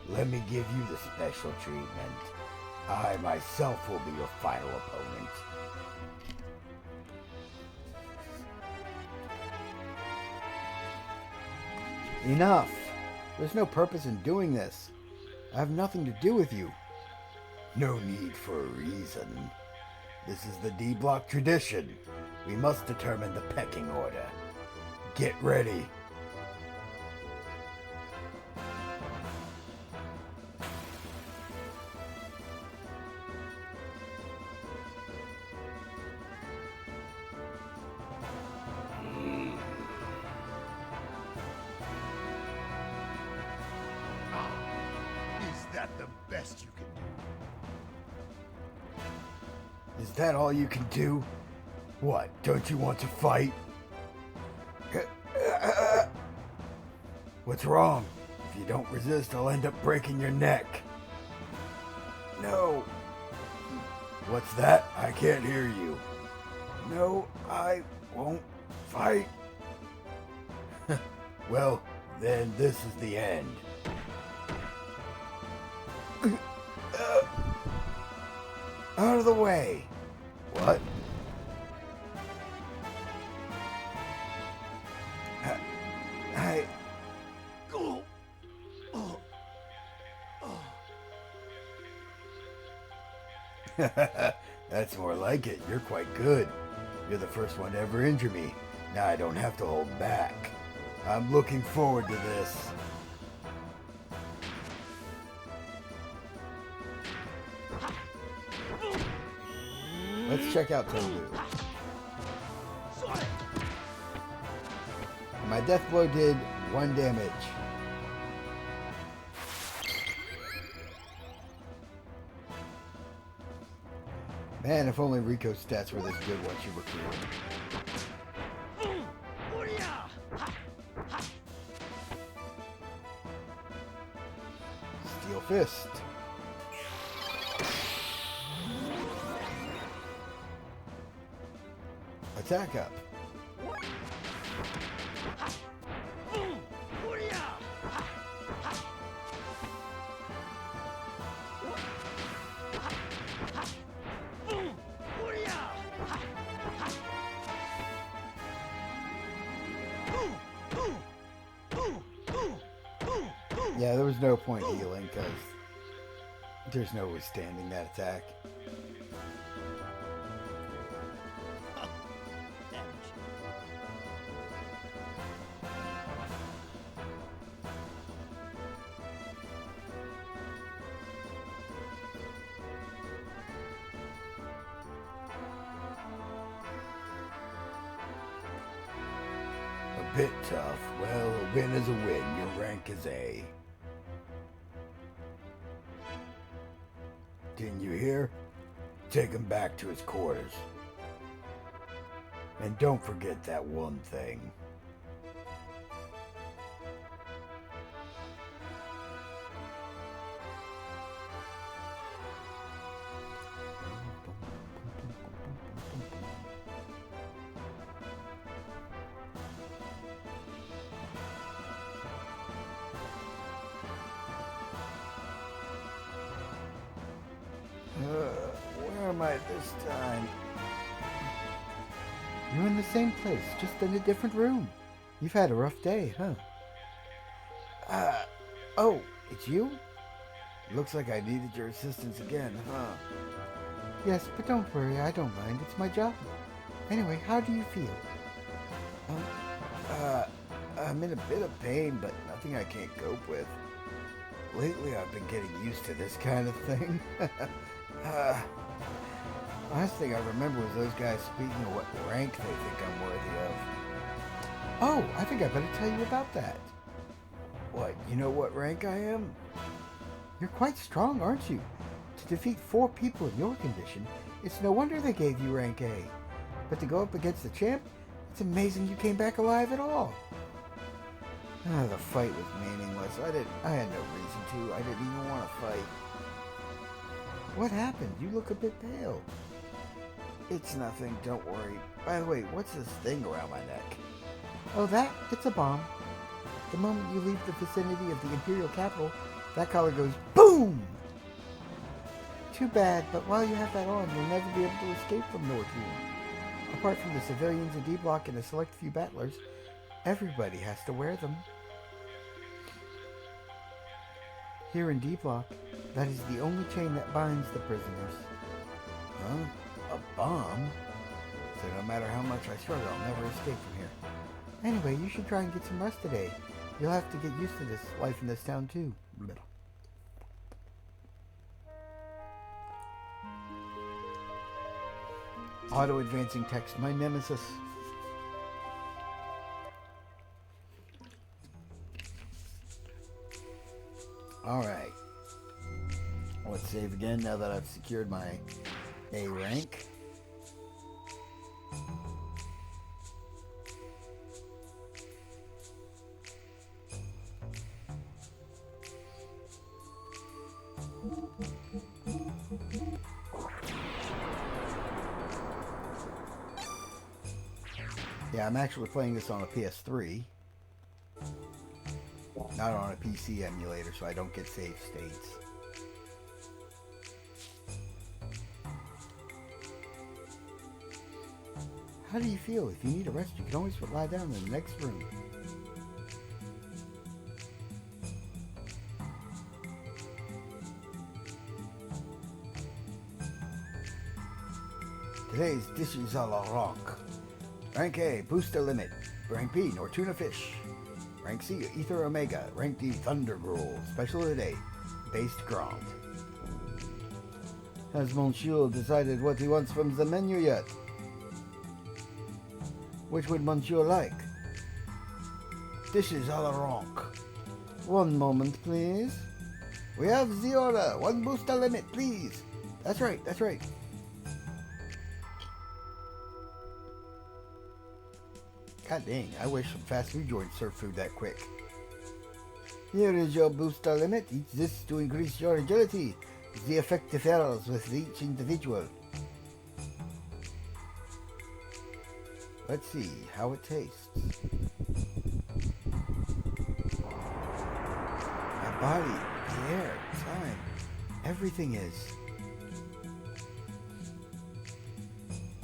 Let me give you the special treatment. I myself will be your final opponent. Enough! There's no purpose in doing this. I have nothing to do with you. No need for a reason. This is the D-Block tradition. We must determine the pecking order. Get ready. Is that the best you can do? Is that all you can do? What, don't you want to fight? What's wrong? If you don't resist, I'll end up breaking your neck. No. What's that? I can't hear you. No, I won't fight. Well, then this is the end. Out of the way. What? I... That's more like it. You're quite good. You're the first one to ever injure me. Now I don't have to hold back. I'm looking forward to this. Let's check out Tenbu. My death blow did 1 damage. Man, if only Rico's stats were this good once you recruit him. Steel Fist. Attack up. Yeah, there was no point healing because there's no withstanding that attack. A bit tough. Well, a win is a win. Your rank is A. Didn't you hear? Take him back to his quarters. And don't forget that one thing. Where am I this time? You're in the same place, just in a different room. You've had a rough day, huh? Oh, it's you? Looks like I needed your assistance again, huh? Yes, but don't worry, I don't mind. It's my job. Anyway, how do you feel? I'm in a bit of pain, but nothing I can't cope with. Lately, I've been getting used to this kind of thing. Last thing I remember was those guys speaking of what rank they think I'm worthy of. Oh, I think I better tell you about that. What, you know what rank I am? You're quite strong, aren't you? To defeat 4 people in your condition, it's no wonder they gave you rank A. But to go up against the champ, it's amazing you came back alive at all. The fight was meaningless. I had no reason to. I didn't even want to fight. What happened? You look a bit pale. It's nothing, don't worry. By the way, what's this thing around my neck? Oh, it's a bomb. The moment you leave the vicinity of the Imperial capital, that collar goes BOOM! Too bad, but while you have that on, you'll never be able to escape from Northwood. Apart from the civilians in D-Block and a select few battlers, everybody has to wear them. Here in D-Block, that is the only chain that binds the prisoners. Huh? A bomb? So no matter how much I struggle, I'll never escape from here. Anyway, you should try and get some rest today. You'll have to get used to this life in this town too. Auto-advancing text, my nemesis. Alright. Let's save again now that I've secured my A rank. Yeah, I'm actually playing this on a PS3, not on a PC emulator, so I don't get save states. How do you feel? If you need a rest, you can always lie down in the next room. Today's dishes a la rock. Rank A, booster limit. Rank B, Nortuna fish. Rank C, Ether Omega. Rank D, Thunder Gruel. Special today, based Grand. Has Monsieur decided what he wants from the menu yet? Which would Monsieur like? Dishes a la rock. One moment, please. We have the order. 1 booster limit, please. That's right, that's right. God dang, I wish some fast food joints served food that quick. Here is your booster limit. Eat this to increase your agility. The effect differs with each individual. Let's see how it tastes. My body, the air, time, everything is.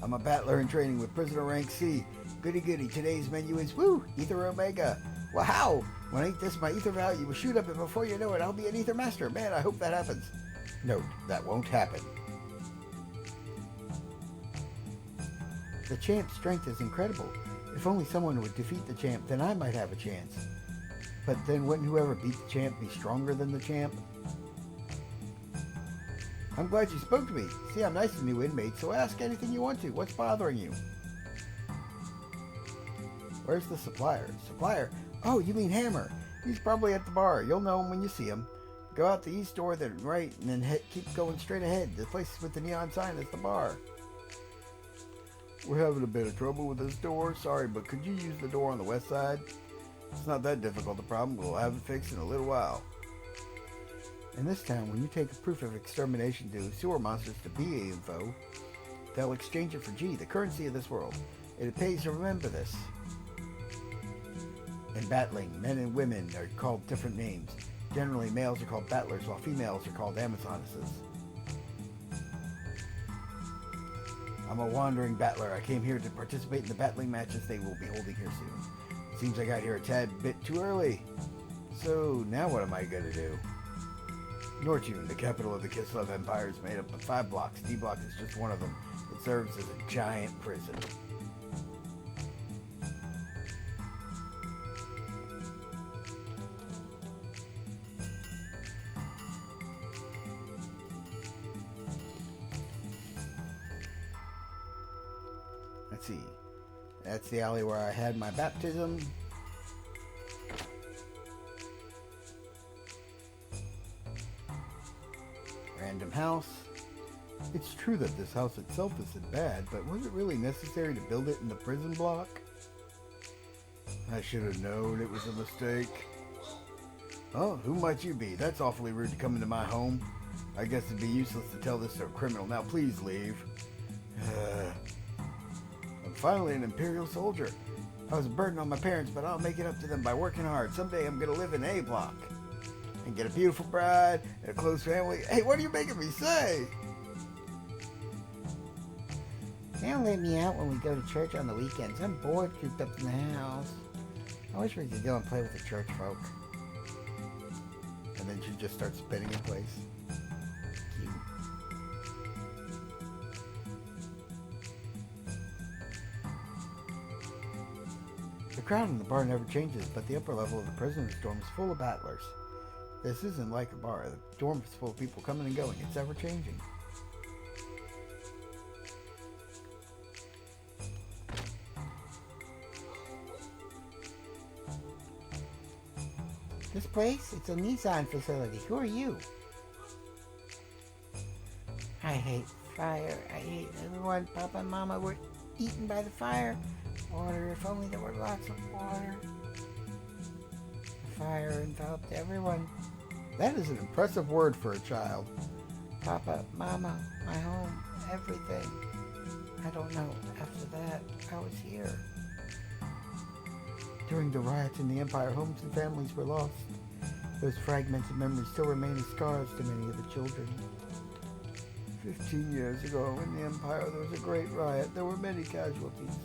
I'm a battler in training with prisoner rank C. Goody goody, today's menu is woo, Ether Omega. Wow, when I eat this, my ether value will shoot up, and before you know it, I'll be an ether master. Man, I hope that happens. Note, that won't happen. The champ's strength is incredible. If only someone would defeat the champ, then I might have a chance. But then wouldn't whoever beat the champ be stronger than the champ? I'm glad you spoke to me. See, I'm nice to new inmates, so ask anything you want to. What's bothering you? Where's the supplier? Supplier? Oh, you mean Hammer. He's probably at the bar. You'll know him when you see him. Go out the east door, then right, and then keep going straight ahead. The place with the neon sign is the bar. We're having a bit of trouble with this door. Sorry, but could you use the door on the west side? It's not that difficult a problem. We'll have it fixed in a little while. In this town, when you take a proof of extermination to sewer monsters to BA info, they'll exchange it for G, the currency of this world. It pays to remember this. In battling, men and women are called different names. Generally, males are called battlers, while females are called Amazonesses. I'm a wandering battler. I came here to participate in the battling matches they will be holding here soon. Seems I got here a tad bit too early. So, now what am I going to do? Nortune, the capital of the Kislev Empire, is made up of 5 blocks. D-Block is just one of them. It serves as a giant prison. Let's see. That's the alley where I had my baptism. Random house. It's true that this house itself isn't bad, but was it really necessary to build it in the prison block? I should have known it was a mistake. Oh, who might you be? That's awfully rude to come into my home. I guess it'd be useless to tell this to a criminal. Now please leave. I'm finally an Imperial soldier. I was a burden on my parents, but I'll make it up to them by working hard. Someday I'm gonna live in A block and get a beautiful bride and a close family. Hey, what are you making me say? They don't let me out when we go to church on the weekends. I'm bored cooped up in the house. I wish we could go and play with the church folk. And then she just starts spinning in place. Cute. The crowd in the bar never changes, but the upper level of the prisoner's dorm is full of battlers. This isn't like a bar. The dorm is full of people coming and going. It's ever changing. This place? It's a Nissan facility. Who are you? I hate fire. I hate everyone. Papa and Mama were eaten by the fire. Water, if only there were lots of water. The fire enveloped everyone. That is an impressive word for a child. Papa, Mama, my home, everything. I don't know. After that, I was here. During the riots in the Empire, homes and families were lost. Those fragmented memories still remain as scars to many of the children. 15 years ago, in the Empire, there was a great riot. There were many casualties.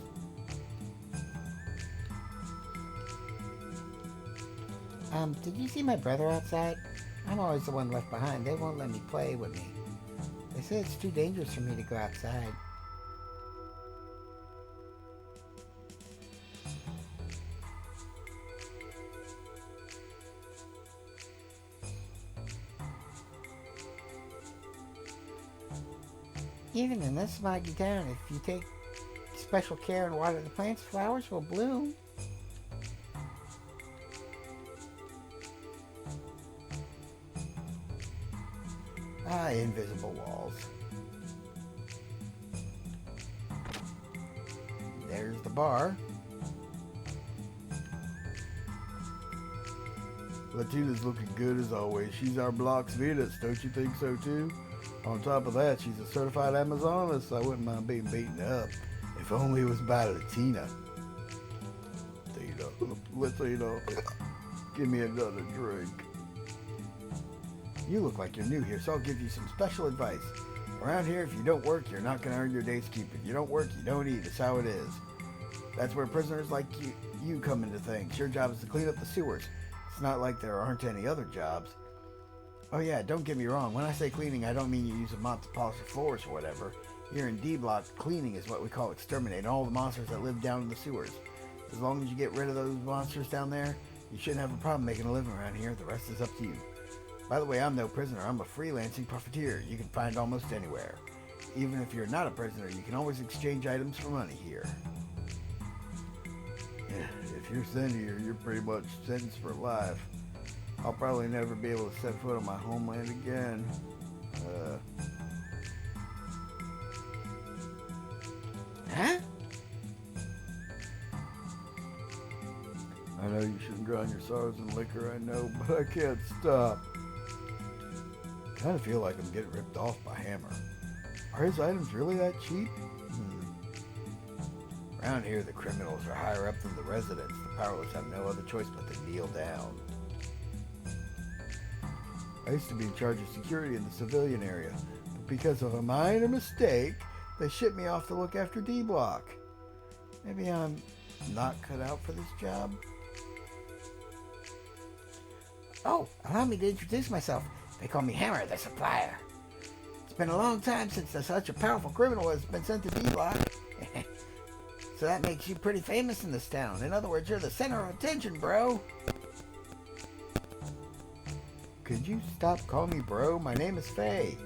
Did you see my brother outside? I'm always the one left behind. They won't let me play with me. They say it's too dangerous for me to go outside. Even in this smoggy town, if you take special care and water the plants, flowers will bloom. Ah, invisible walls. There's the bar. Latina's looking good as always. She's our block's Venus, don't you think so too? On top of that, she's a certified Amazoness. I wouldn't mind being beaten up. If only it was by Latina. Latina, give me another drink. You look like you're new here, so I'll give you some special advice. Around here, if you don't work, you're not going to earn your day's keep. If you don't work, you don't eat. It's how it is. That's where prisoners like you come into things. Your job is to clean up the sewers. It's not like there aren't any other jobs. Oh yeah, don't get me wrong. When I say cleaning, I don't mean you use a mop to polish the floors or whatever. Here in D Block, cleaning is what we call exterminating all the monsters that live down in the sewers. As long as you get rid of those monsters down there, you shouldn't have a problem making a living around here. The rest is up to you. By the way, I'm no prisoner. I'm a freelancing profiteer you can find almost anywhere. Even if you're not a prisoner, you can always exchange items for money here. If you're sent here, you're pretty much sentenced for life. I'll probably never be able to set foot on my homeland again. Huh? I know you shouldn't drown your sorrows in liquor, I know, but I can't stop. I kind of feel like I'm getting ripped off by Hammer. Are his items really that cheap? Around here, the criminals are higher up than the residents. The powerless have no other choice but to kneel down. I used to be in charge of security in the civilian area, but because of a minor mistake, they shipped me off to look after D Block. Maybe I'm not cut out for this job? Oh, allow me to introduce myself. They call me Hammer, the supplier. It's been a long time since such a powerful criminal has been sent to D Block. So that makes you pretty famous in this town. In other words, you're the center of attention, bro. Could you stop calling me bro? My name is Faye.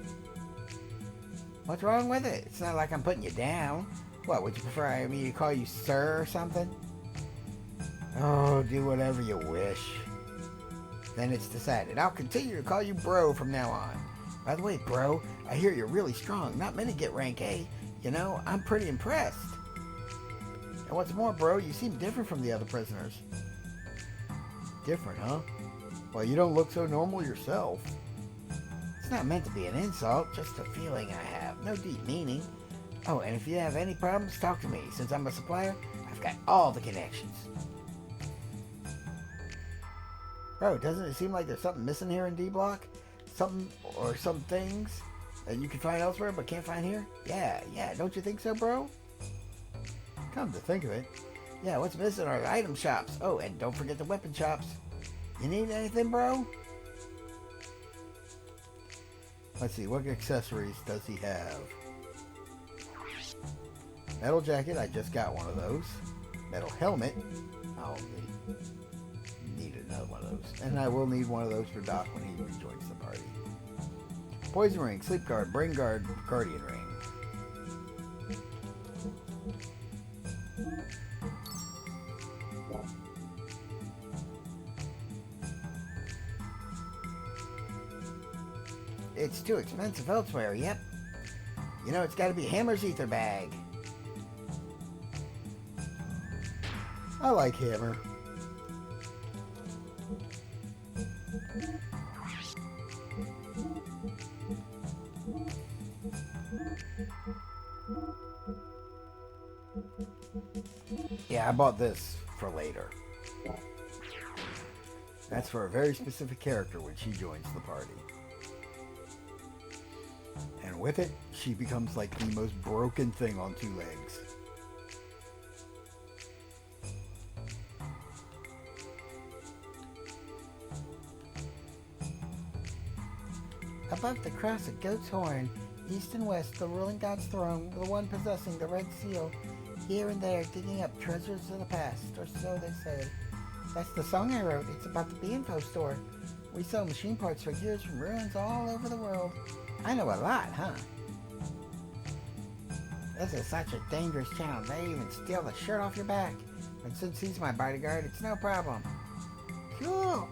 What's wrong with it? It's not like I'm putting you down. What, would you prefer me to call you sir or something? Oh, do whatever you wish. Then it's decided. I'll continue to call you bro from now on. By the way, bro, I hear you're really strong. Not many get rank A. You know, I'm pretty impressed. And what's more, bro, you seem different from the other prisoners. Different, huh? Well, you don't look so normal yourself. It's not meant to be an insult, just a feeling I have. No deep meaning. Oh, and if you have any problems, talk to me. Since I'm a supplier, I've got all the connections. Bro, doesn't it seem like there's something missing here in D Block? Something or some things that you can find elsewhere but can't find here? Yeah, don't you think so, bro? Come to think of it. Yeah, what's missing are the item shops. Oh, and don't forget the weapon shops. You need anything, bro? Let's see, what accessories does he have? Metal jacket, I just got one of those. Metal helmet, I'll need another one of those. And I will need one of those for Doc when he rejoins the party. Poison ring, sleep guard, brain guard, guardian ring. It's too expensive elsewhere, yep. You know, it's got to be Hammer's ether bag. I like hammer. Yeah, I bought this for later. That's for a very specific character when she joins the party. And with it, she becomes like the most broken thing on two legs. Above the cross at Goat's Horn, east and west, the ruling god's throne, the one possessing the red seal, here and there digging up treasures of the past, or so they say. That's the song I wrote. It's about the B-Info store. We sell machine parts for gears from ruins all over the world. I know a lot, huh? This is such a dangerous town. They even steal the shirt off your back. And since he's my bodyguard, it's no problem. Cool.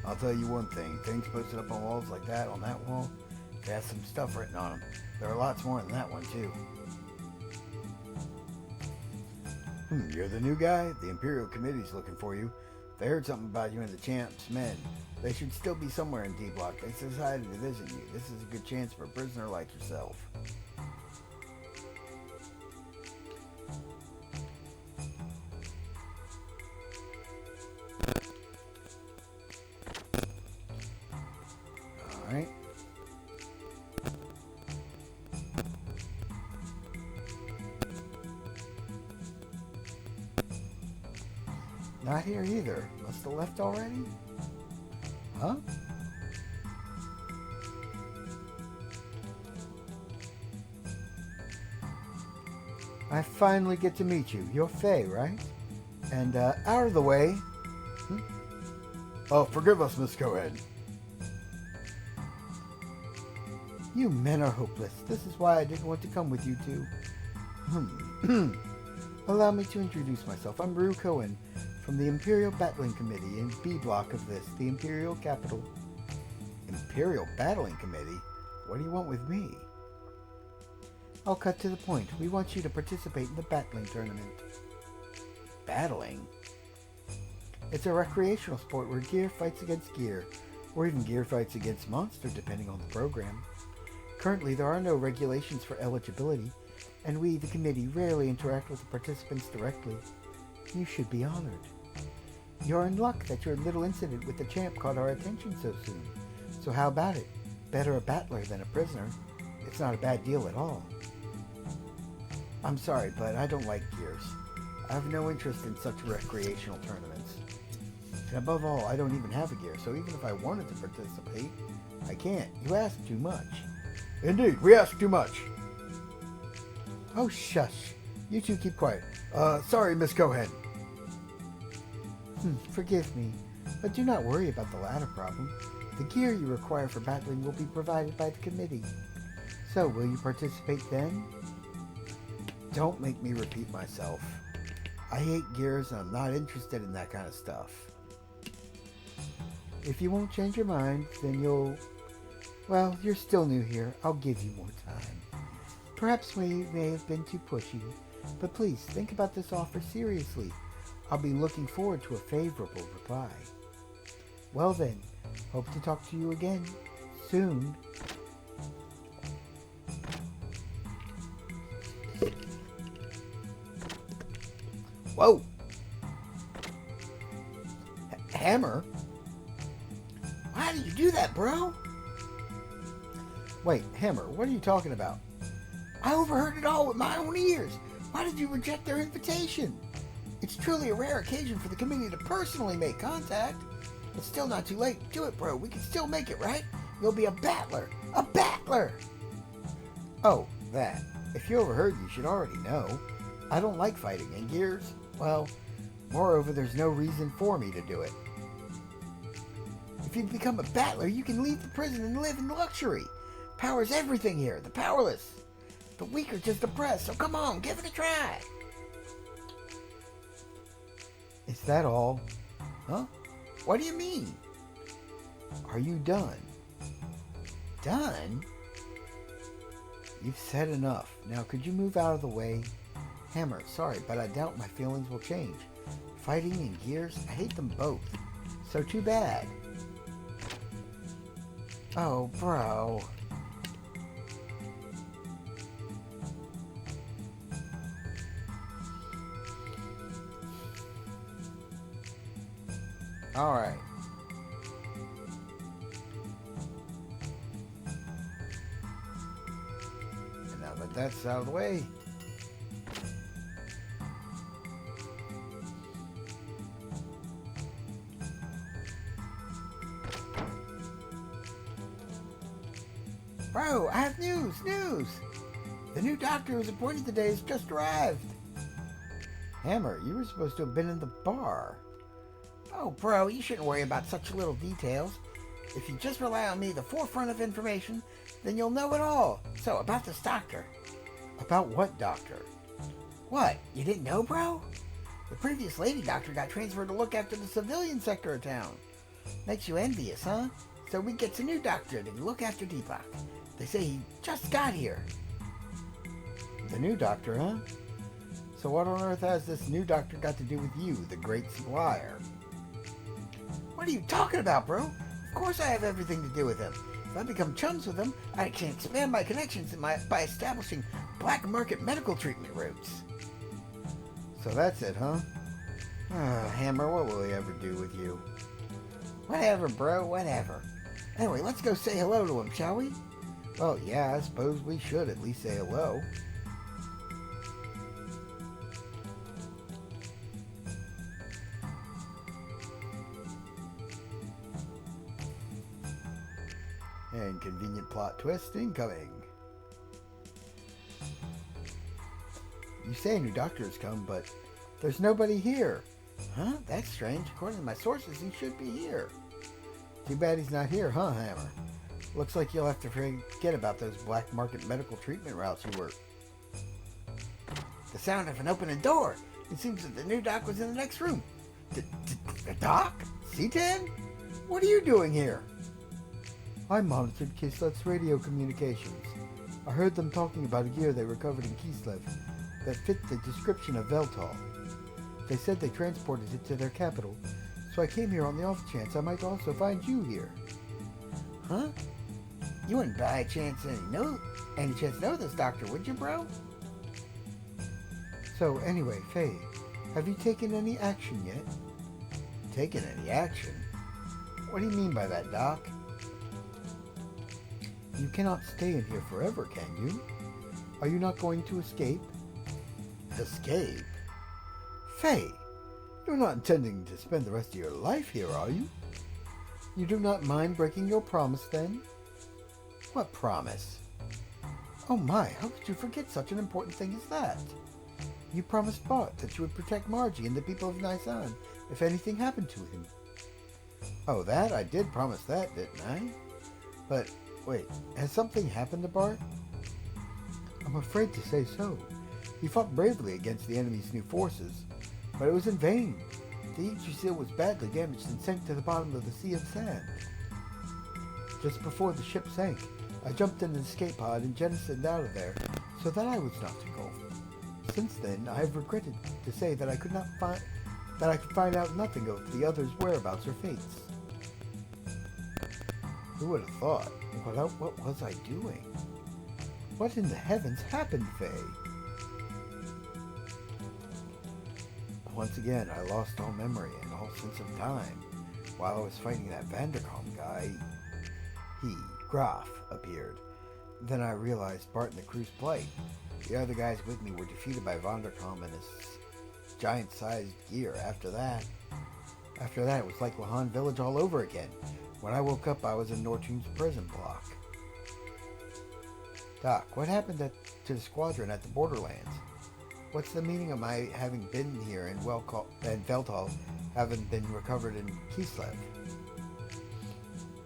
I'll tell you one thing. Things posted up on walls like that, on that wall, they have some stuff written on them. There are lots more than that one, too. You're the new guy? The Imperial Committee's looking for you. They heard something about you and the Champ's men. They should still be somewhere in D-Block. They decided to visit you. This is a good chance for a prisoner like yourself. Alright. Not here either. Must have left already? Huh? I finally get to meet you. You're Faye, right? And, out of the way. Oh, forgive us, Miss Cohen. You men are hopeless. This is why I didn't want to come with you two. Allow me to introduce myself. I'm Rue Cohen from the Imperial Battling Committee in B block of this, the Imperial Capital. Imperial Battling Committee? What do you want with me? I'll cut to the point. We want you to participate in the battling tournament. Battling? It's a recreational sport where gear fights against gear, or even gear fights against monster, depending on the program. Currently, there are no regulations for eligibility, and we, the committee, rarely interact with the participants directly. You should be honored. You're in luck that your little incident with the champ caught our attention so soon. So how about it? Better a battler than a prisoner. It's not a bad deal at all. I'm sorry, but I don't like gears. I have no interest in such recreational tournaments. And above all, I don't even have a gear, so even if I wanted to participate, I can't. You ask too much. Indeed, we ask too much. Oh, shush. You two keep quiet. Sorry, Miss Cohen. Forgive me, but do not worry about the latter problem. The gear you require for battling will be provided by the committee. So, will you participate then? Don't make me repeat myself. I hate gears and I'm not interested in that kind of stuff. If you won't change your mind, then well, you're still new here. I'll give you more time. Perhaps we may have been too pushy, but please think about this offer seriously. I'll be looking forward to a favorable reply. Well then, hope to talk to you again soon. Whoa! Hammer? Why did you do that, bro? Wait, Hammer, what are you talking about? I overheard it all with my own ears. Why did you reject their invitation? It's truly a rare occasion for the committee to personally make contact. It's still not too late. Do it, bro. We can still make it, right? You'll be a battler. A battler! Oh, that. If you overheard, you should already know. I don't like fighting, and Gears, well, moreover, there's no reason for me to do it. If you become a battler, you can leave the prison and live in luxury. Power's everything here. The powerless. The weak are just oppressed, so come on, give it a try. Is that all? Huh? What do you mean? Are you done? Done? You've said enough. Now, could you move out of the way? Hammer, sorry, but I doubt my feelings will change. Fighting and Gears, I hate them both. So too bad. Oh, bro. Alright. And now that that's out of the way, Bro, I have news! The new doctor who was appointed today has just arrived. Hammer, you were supposed to have been in the bar. Oh, bro, you shouldn't worry about such little details. If you just rely on me, the forefront of information, then you'll know it all. So, about this doctor. About what doctor? What? You didn't know, bro? The previous lady doctor got transferred to look after the civilian sector of town. Makes you envious, huh? So we get a new doctor to look after Deepak. They say he just got here. The new doctor, huh? So what on earth has this new doctor got to do with you, the great supplier? What are you talking about, bro? Of course I have everything to do with him. If I become chums with him, I can expand my connections by establishing black market medical treatment routes. So that's it, huh? Hammer, what will he ever do with you? Whatever, bro, whatever. Anyway, let's go say hello to him, shall we? Well, yeah, I suppose we should at least say hello. And convenient plot twist incoming. You say a new doctor has come, but there's nobody here. Huh? That's strange. According to my sources, he should be here. Too bad he's not here, huh, Hammer? Looks like you'll have to forget about those black market medical treatment routes you work. The sound of an opening door. It seems that the new doc was in the next room. The doc? C10? What are you doing here? I monitored Kislev's radio communications. I heard them talking about a gear they recovered in Kislev that fit the description of Veltal. They said they transported it to their capital, so I came here on the off chance I might also find you here. Huh? You wouldn't by chance any chance know this doctor, would you, bro? So anyway, Faye, have you taken any action yet? Taken any action? What do you mean by that, Doc? You cannot stay in here forever, can you? Are you not going to escape? Escape? Faye, you're not intending to spend the rest of your life here, are you? You do not mind breaking your promise, then? What promise? Oh my, how could you forget such an important thing as that? You promised Bart that you would protect Margie and the people of Nisan if anything happened to him. Oh, that? I did promise that, didn't I? But, wait, has something happened to Bart? I'm afraid to say so. He fought bravely against the enemy's new forces, but it was in vain. The Yggdrasil was badly damaged and sank to the bottom of the sea of sand. Just before the ship sank, I jumped in an escape pod and jettisoned out of there so that I was not engulfed. Since then, I have regretted to say that I could find out nothing of the others' whereabouts or fates. Who would have thought? What was I doing? What in the heavens happened, Faye? Once again, I lost all memory and all sense of time. While I was fighting that Vanderkom guy, Graf, appeared. Then I realized Bart and the crew's plight. The other guys with me were defeated by Vanderkom and his giant-sized gear. After that, it was like Lahan Village all over again. When I woke up, I was in Nortun's prison block. Doc, what happened to the squadron at the Borderlands? What's the meaning of my having been here and Velthal having been recovered in Kislev?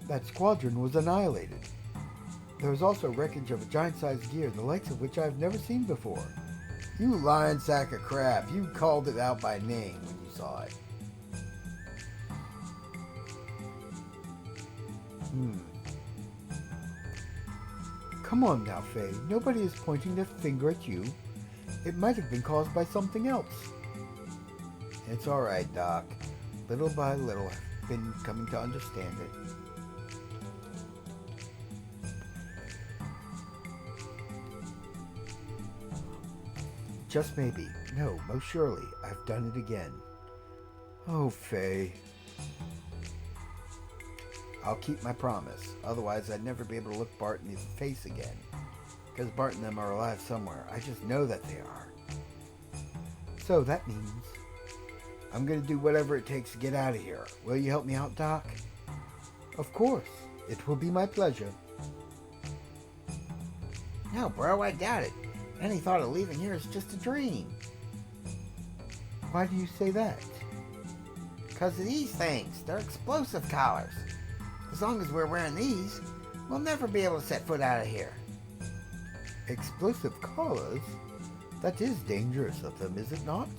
That squadron was annihilated. There was also wreckage of a giant-sized gear, the likes of which I have never seen before. You lying sack of crap. You called it out by name when you saw it. Come on now, Faye. Nobody is pointing their finger at you. It might have been caused by something else. It's all right, Doc. Little by little, I've been coming to understand it. Just maybe. No, most surely. I've done it again. Oh, Faye. I'll keep my promise. Otherwise, I'd never be able to look Bart in the face again. Because Bart and them are alive somewhere. I just know that they are. So that means I'm going to do whatever it takes to get out of here. Will you help me out, Doc? Of course. It will be my pleasure. No, bro, I doubt it. Any thought of leaving here is just a dream. Why do you say that? Because of these things. They're explosive collars. As long as we're wearing these, we'll never be able to set foot out of here. Explosive collars? That is dangerous of them, is it not?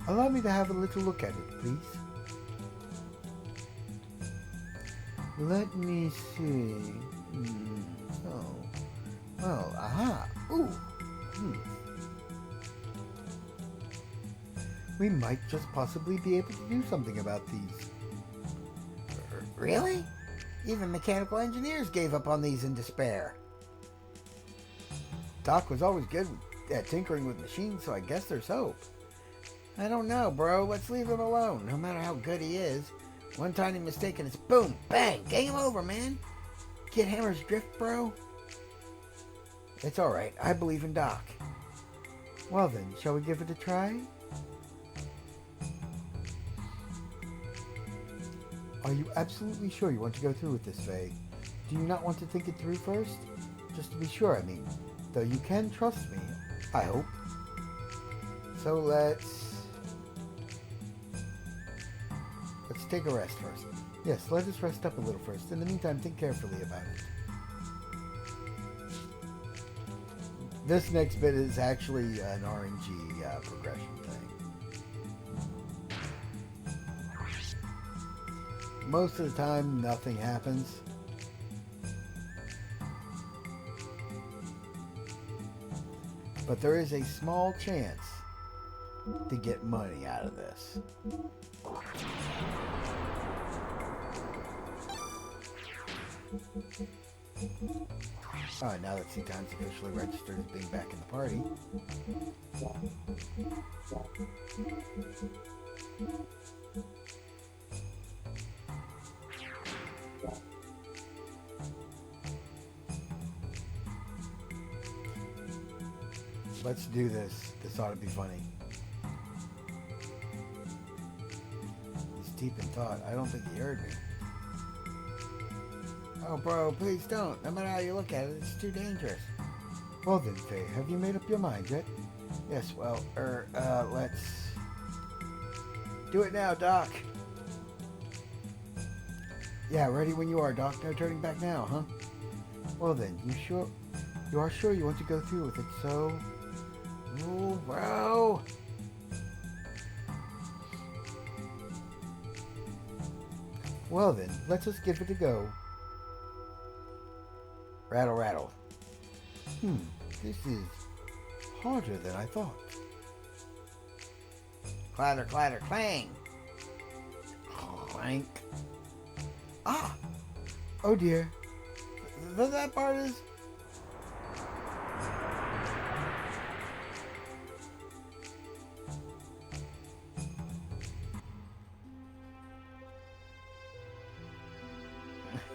Allow me to have a little look at it, please. Let me see. Oh. Well, aha. Ooh. We might just possibly be able to do something about these. Really? Even mechanical engineers gave up on these in despair. Doc was always good at tinkering with machines, so I guess there's hope. I don't know, bro. Let's leave him alone. No matter how good he is, one tiny mistake and it's boom, bang, game over, man. Get Hammer's drift, bro? It's alright. I believe in Doc. Well then, shall we give it a try? Are you absolutely sure you want to go through with this, Faye? Do you not want to think it through first? Just to be sure, I mean. Though you can trust me, I hope. So let's take a rest first. Yes, let us rest up a little first. In the meantime, think carefully about it. This next bit is actually an RNG progression thing. Most of the time, nothing happens. But there is a small chance to get money out of this. Alright, now that C-Time's officially registered as being back in the party. Let's do this. This ought to be funny. He's deep in thought. I don't think he heard me. Oh, bro, please don't. No matter how you look at it, it's too dangerous. Well then, Faye, have you made up your mind yet? Yes, well, let's do it now, Doc. Yeah, ready when you are, Doc. No turning back now, huh? Well then, you sure? You are sure you want to go through with it, so... Ooh, bro. Well then, let us give it a go. Rattle, rattle. This is harder than I thought. Clatter, clatter, clang. Clank. Ah, Oh dear. that part is...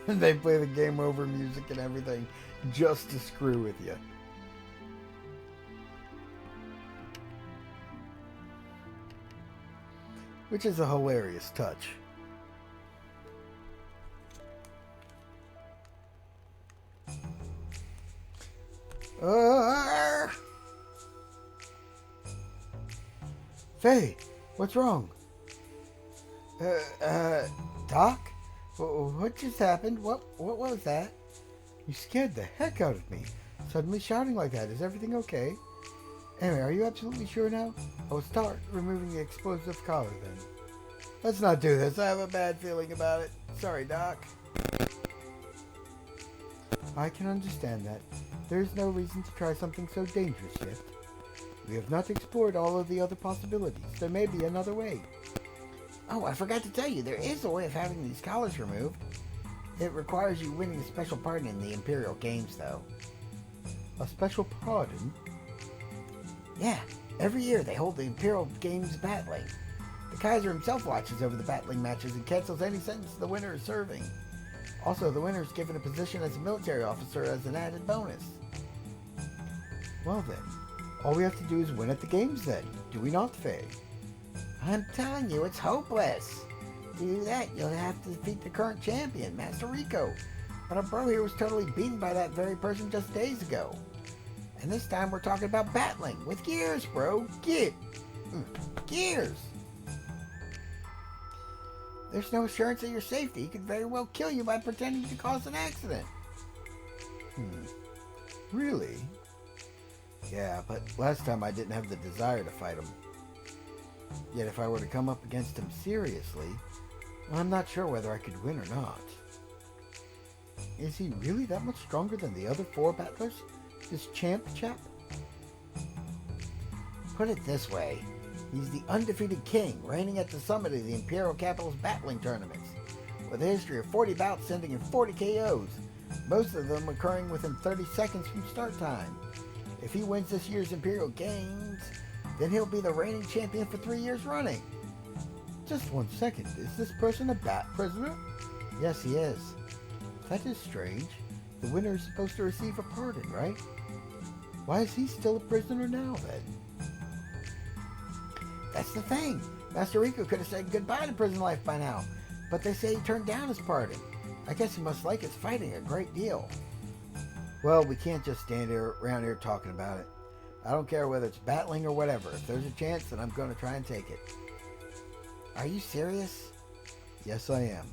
They play the game over music and everything just to screw with you. Which is a hilarious touch. Faye, what's wrong? Doc? What just happened? What was that? You scared the heck out of me. Suddenly shouting like that. Is everything okay? Anyway, are you absolutely sure now? I will start removing the explosive collar then. Let's not do this. I have a bad feeling about it. Sorry, Doc. I can understand that. There is no reason to try something so dangerous yet. We have not explored all of the other possibilities. There may be another way. Oh, I forgot to tell you, there is a way of having these collars removed. It requires you winning a special pardon in the Imperial Games, though. A special pardon? Yeah, every year they hold the Imperial Games battling. The Kaiser himself watches over the battling matches and cancels any sentence the winner is serving. Also, the winner is given a position as a military officer as an added bonus. Well then, all we have to do is win at the games then, do we not, Faye? I'm telling you, it's hopeless. To do that, you'll have to defeat the current champion, Master Rico. But our bro here was totally beaten by that very person just days ago. And this time we're talking about battling with gears, bro. Gears. There's no assurance of your safety. He could very well kill you by pretending to cause an accident. Really? Yeah, but last time I didn't have the desire to fight him. Yet if I were to come up against him seriously, I'm not sure whether I could win or not. Is he really that much stronger than the other 4 battlers? This champ chap? Put it this way. He's the undefeated king, reigning at the summit of the Imperial Capital's battling tournaments, with a history of 40 bouts ending in 40 KOs, most of them occurring within 30 seconds from start time. If he wins this year's Imperial Games, then he'll be the reigning champion for 3 years running. Just 1 second. Is this person a bat prisoner? Yes, he is. That is strange. The winner is supposed to receive a pardon, right? Why is he still a prisoner now, then? That's the thing. Master Rico could have said goodbye to prison life by now, but they say he turned down his pardon. I guess he must like his fighting a great deal. Well, we can't just stand around here talking about it. I don't care whether it's battling or whatever. If there's a chance, then I'm going to try and take it. Are you serious? Yes, I am.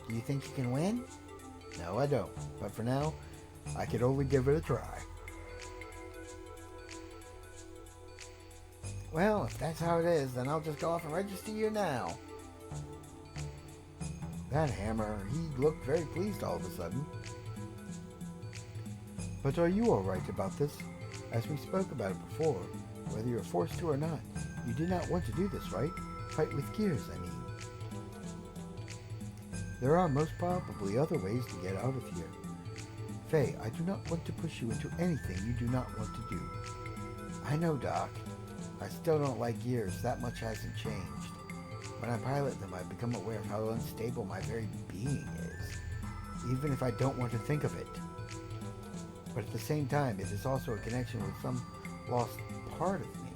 Do you think you can win? No, I don't. But for now, I could only give it a try. Well, if that's how it is, then I'll just go off and register you now. That hammer, he looked very pleased all of a sudden. But are you alright about this? As we spoke about it before, whether you're forced to or not, you did not want to do this, right? Fight with gears, I mean. There are most probably other ways to get out of here. Faye, I do not want to push you into anything you do not want to do. I know, Doc. I still don't like gears. That much hasn't changed. When I pilot them, I become aware of how unstable my very being is, even if I don't want to think of it. But at the same time, it is also a connection with some lost part of me.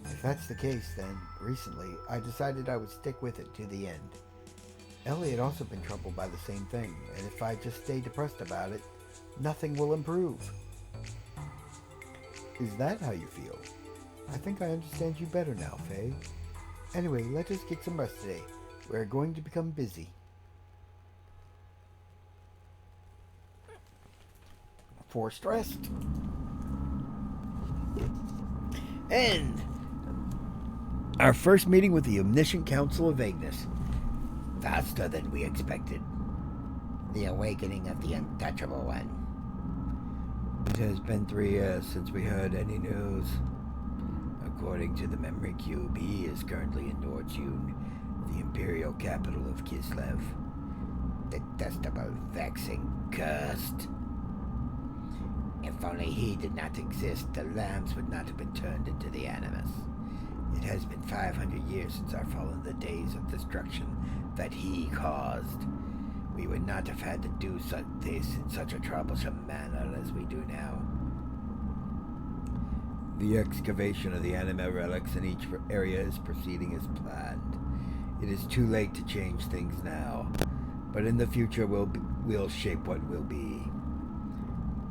If that's the case, then, recently, I decided I would stick with it to the end. Ellie had also been troubled by the same thing, and if I just stay depressed about it, nothing will improve. Is that how you feel? I think I understand you better now, Faye. Anyway, let us get some rest today. We are going to become busy. forced rest. And our first meeting with the Omniscient Council of Vagueness. Faster than we expected. The awakening of the untouchable one. It has been 3 years since we heard any news. According to the memory cube, he is currently in Nortune, the imperial capital of Kislev. Detestable, vexing, cursed. If only he did not exist, the lambs would not have been turned into the animus. It has been 500 years since our fall in the days of destruction that he caused. We would not have had to do this in such a troublesome manner as we do now. The excavation of the anima relics in each area is proceeding as planned. It is too late to change things now, but in the future we'll shape what will be.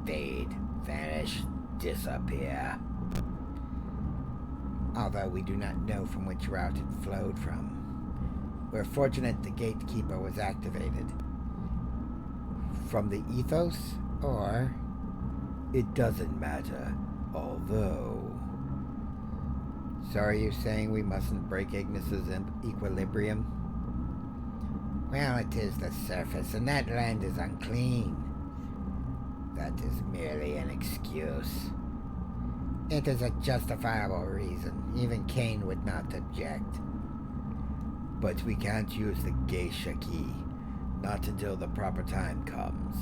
Fade, vanish, disappear. Although we do not know from which route it flowed from. We're fortunate the gatekeeper was activated. From the ethos, or... It doesn't matter, although... So are you saying we mustn't break Ignis's equilibrium? Well, it is the surface, and that land is unclean. That is merely an excuse. It is a justifiable reason. Even Cain would not object. But we can't use the geisha key. Not until the proper time comes.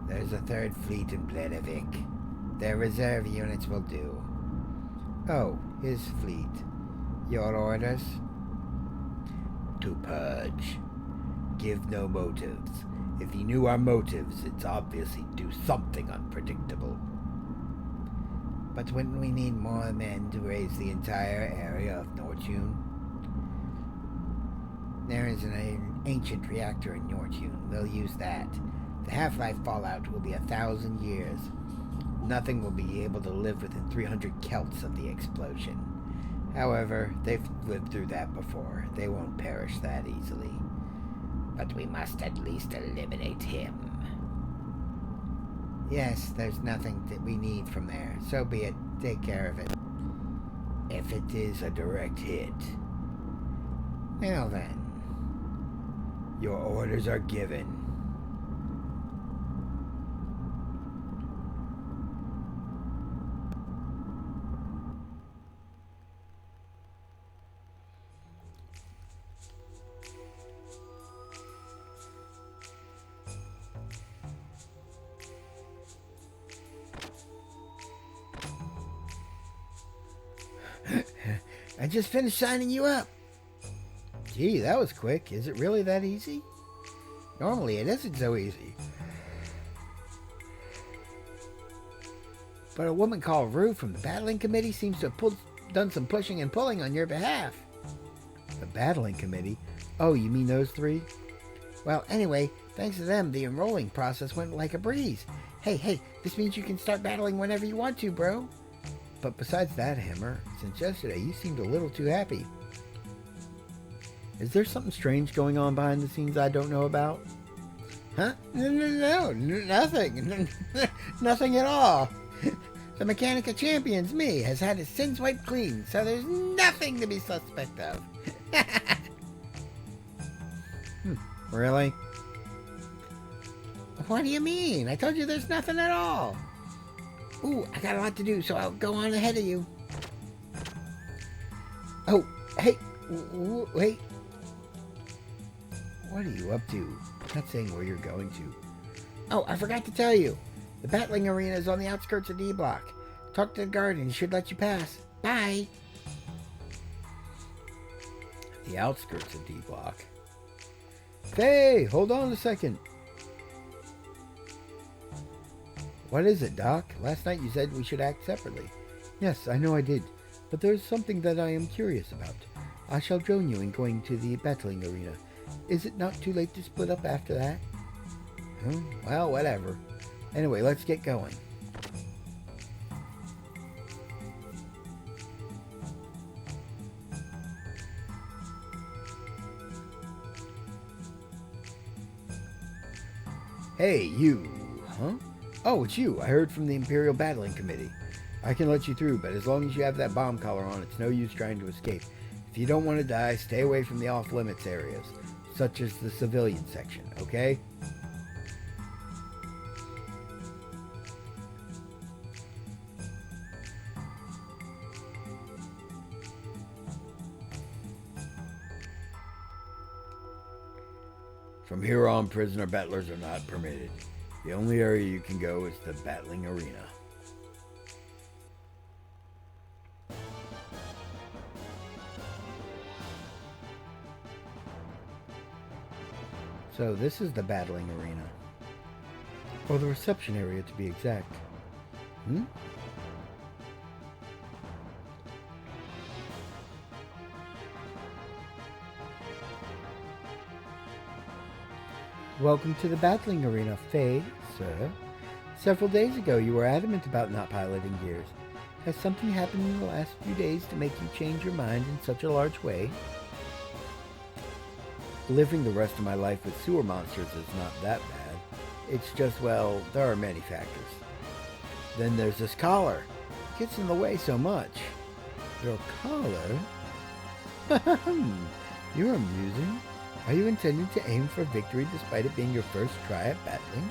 There's a third fleet in Bledavik. Their reserve units will do. Oh, his fleet. Your orders? To purge. Give no motives. If he knew our motives, it's obvious he'd do something unpredictable. But wouldn't we need more men to raise the entire area of Nortune? There is an ancient reactor in Nortune. We'll use that. The half-life fallout will be 1,000 years. Nothing will be able to live within 300 Celts of the explosion. However, they've lived through that before. They won't perish that easily. But we must at least eliminate him. Yes, there's nothing that we need from there. So be it. Take care of it. If it is a direct hit. Well then. Your orders are given. I just finished signing you up. Gee, that was quick. Is it really that easy? Normally it isn't so easy. But a woman called Rue from the battling committee seems to have done some pushing and pulling on your behalf. The battling committee? Oh, you mean those 3? Well, anyway, thanks to them, the enrolling process went like a breeze. Hey, this means you can start battling whenever you want to, bro. But besides that, Hammer, since yesterday you seemed a little too happy. Is there something strange going on behind the scenes I don't know about? Huh? No, nothing. Nothing at all. The Mechanic of Champions, me, has had his sins wiped clean, so there's nothing to be suspect of. Really? What do you mean? I told you there's nothing at all. Ooh, I got a lot to do, so I'll go on ahead of you. Oh, hey, wait. What are you up to? Not saying where you're going to. Oh, I forgot to tell you. The battling arena is on the outskirts of D Block. Talk to the guard and he should let you pass. Bye. The outskirts of D Block. Hey, hold on a second. What is it, Doc? Last night you said we should act separately. Yes, I know I did. But there's something that I am curious about. I shall join you in going to the battling arena. Is it not too late to split up after that? Well, whatever. Anyway, let's get going. Hey, you. Huh? Oh, it's you. I heard from the Imperial Battling Committee. I can let you through, but as long as you have that bomb collar on, it's no use trying to escape. If you don't want to die, stay away from the off-limits areas, such as the civilian section, okay? From here on, prisoner battlers are not permitted. The only area you can go is the battling arena. So this is the battling arena. Or the reception area, to be exact. Welcome to the battling arena, Faye, sir. Several days ago, you were adamant about not piloting gears. Has something happened in the last few days to make you change your mind in such a large way? Living the rest of my life with sewer monsters is not that bad. It's just, well, there are many factors. Then there's this collar. It gets in the way so much. Your collar? You're amusing. Are you intending to aim for victory despite it being your first try at battling?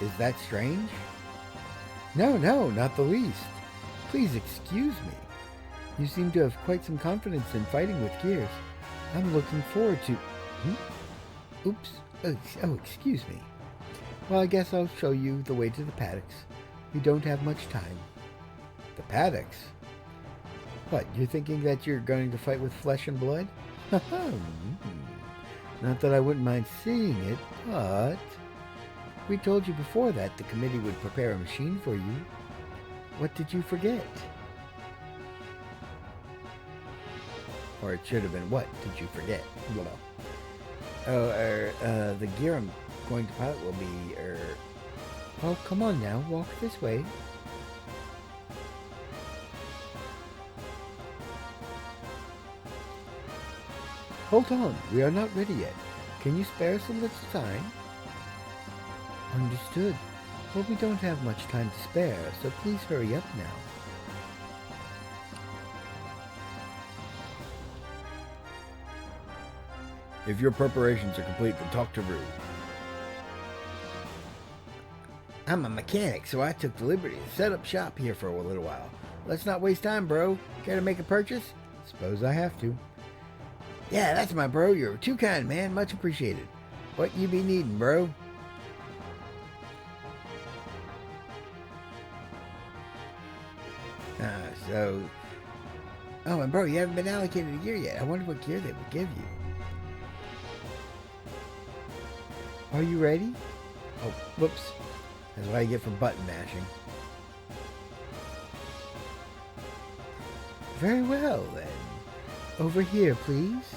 Is that strange? No, not the least. Please excuse me. You seem to have quite some confidence in fighting with gears. I'm looking forward to... Oops. Oh, excuse me. Well, I guess I'll show you the way to the paddocks. We don't have much time. The paddocks? What, you're thinking that you're going to fight with flesh and blood? Not that I wouldn't mind seeing it, but... We told you before that the committee would prepare a machine for you. What did you forget? Or it should have been, what did you forget? The gear I'm going to pilot will be, Oh, come on now, walk this way. Hold on, we are not ready yet. Can you spare us a little time? Understood. But we don't have much time to spare, so please hurry up now. If your preparations are complete, then talk to Rue. I'm a mechanic, so I took the liberty to set up shop here for a little while. Let's not waste time, bro. Care to make a purchase? Suppose I have to. Yeah, that's my bro. You're too kind, man. Much appreciated. What you be needing, bro? Oh, and bro, you haven't been allocated a gear yet. I wonder what gear they would give you. Are you ready? Oh, whoops. That's what I get for button mashing. Very well, then. Over here, please.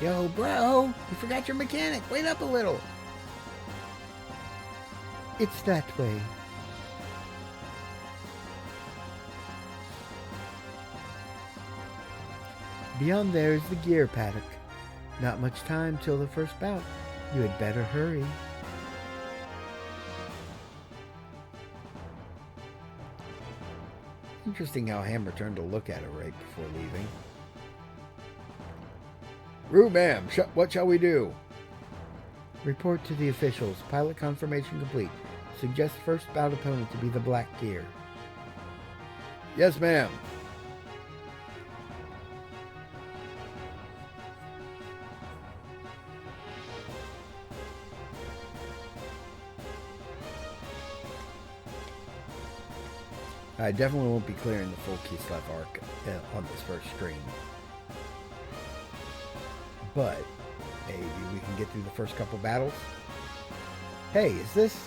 Yo, bro, you forgot your mechanic. Wait up a little. It's that way. Beyond there is the gear paddock. Not much time till the first bout. You had better hurry. Interesting how Hammer turned to look at her right before leaving. Rue, ma'am, what shall we do? Report to the officials. Pilot confirmation complete. Suggest first bout opponent to be the black gear. Yes, ma'am. I definitely won't be clearing the full Kislev arc on this first stream. But maybe we can get through the first couple battles. Hey, is this...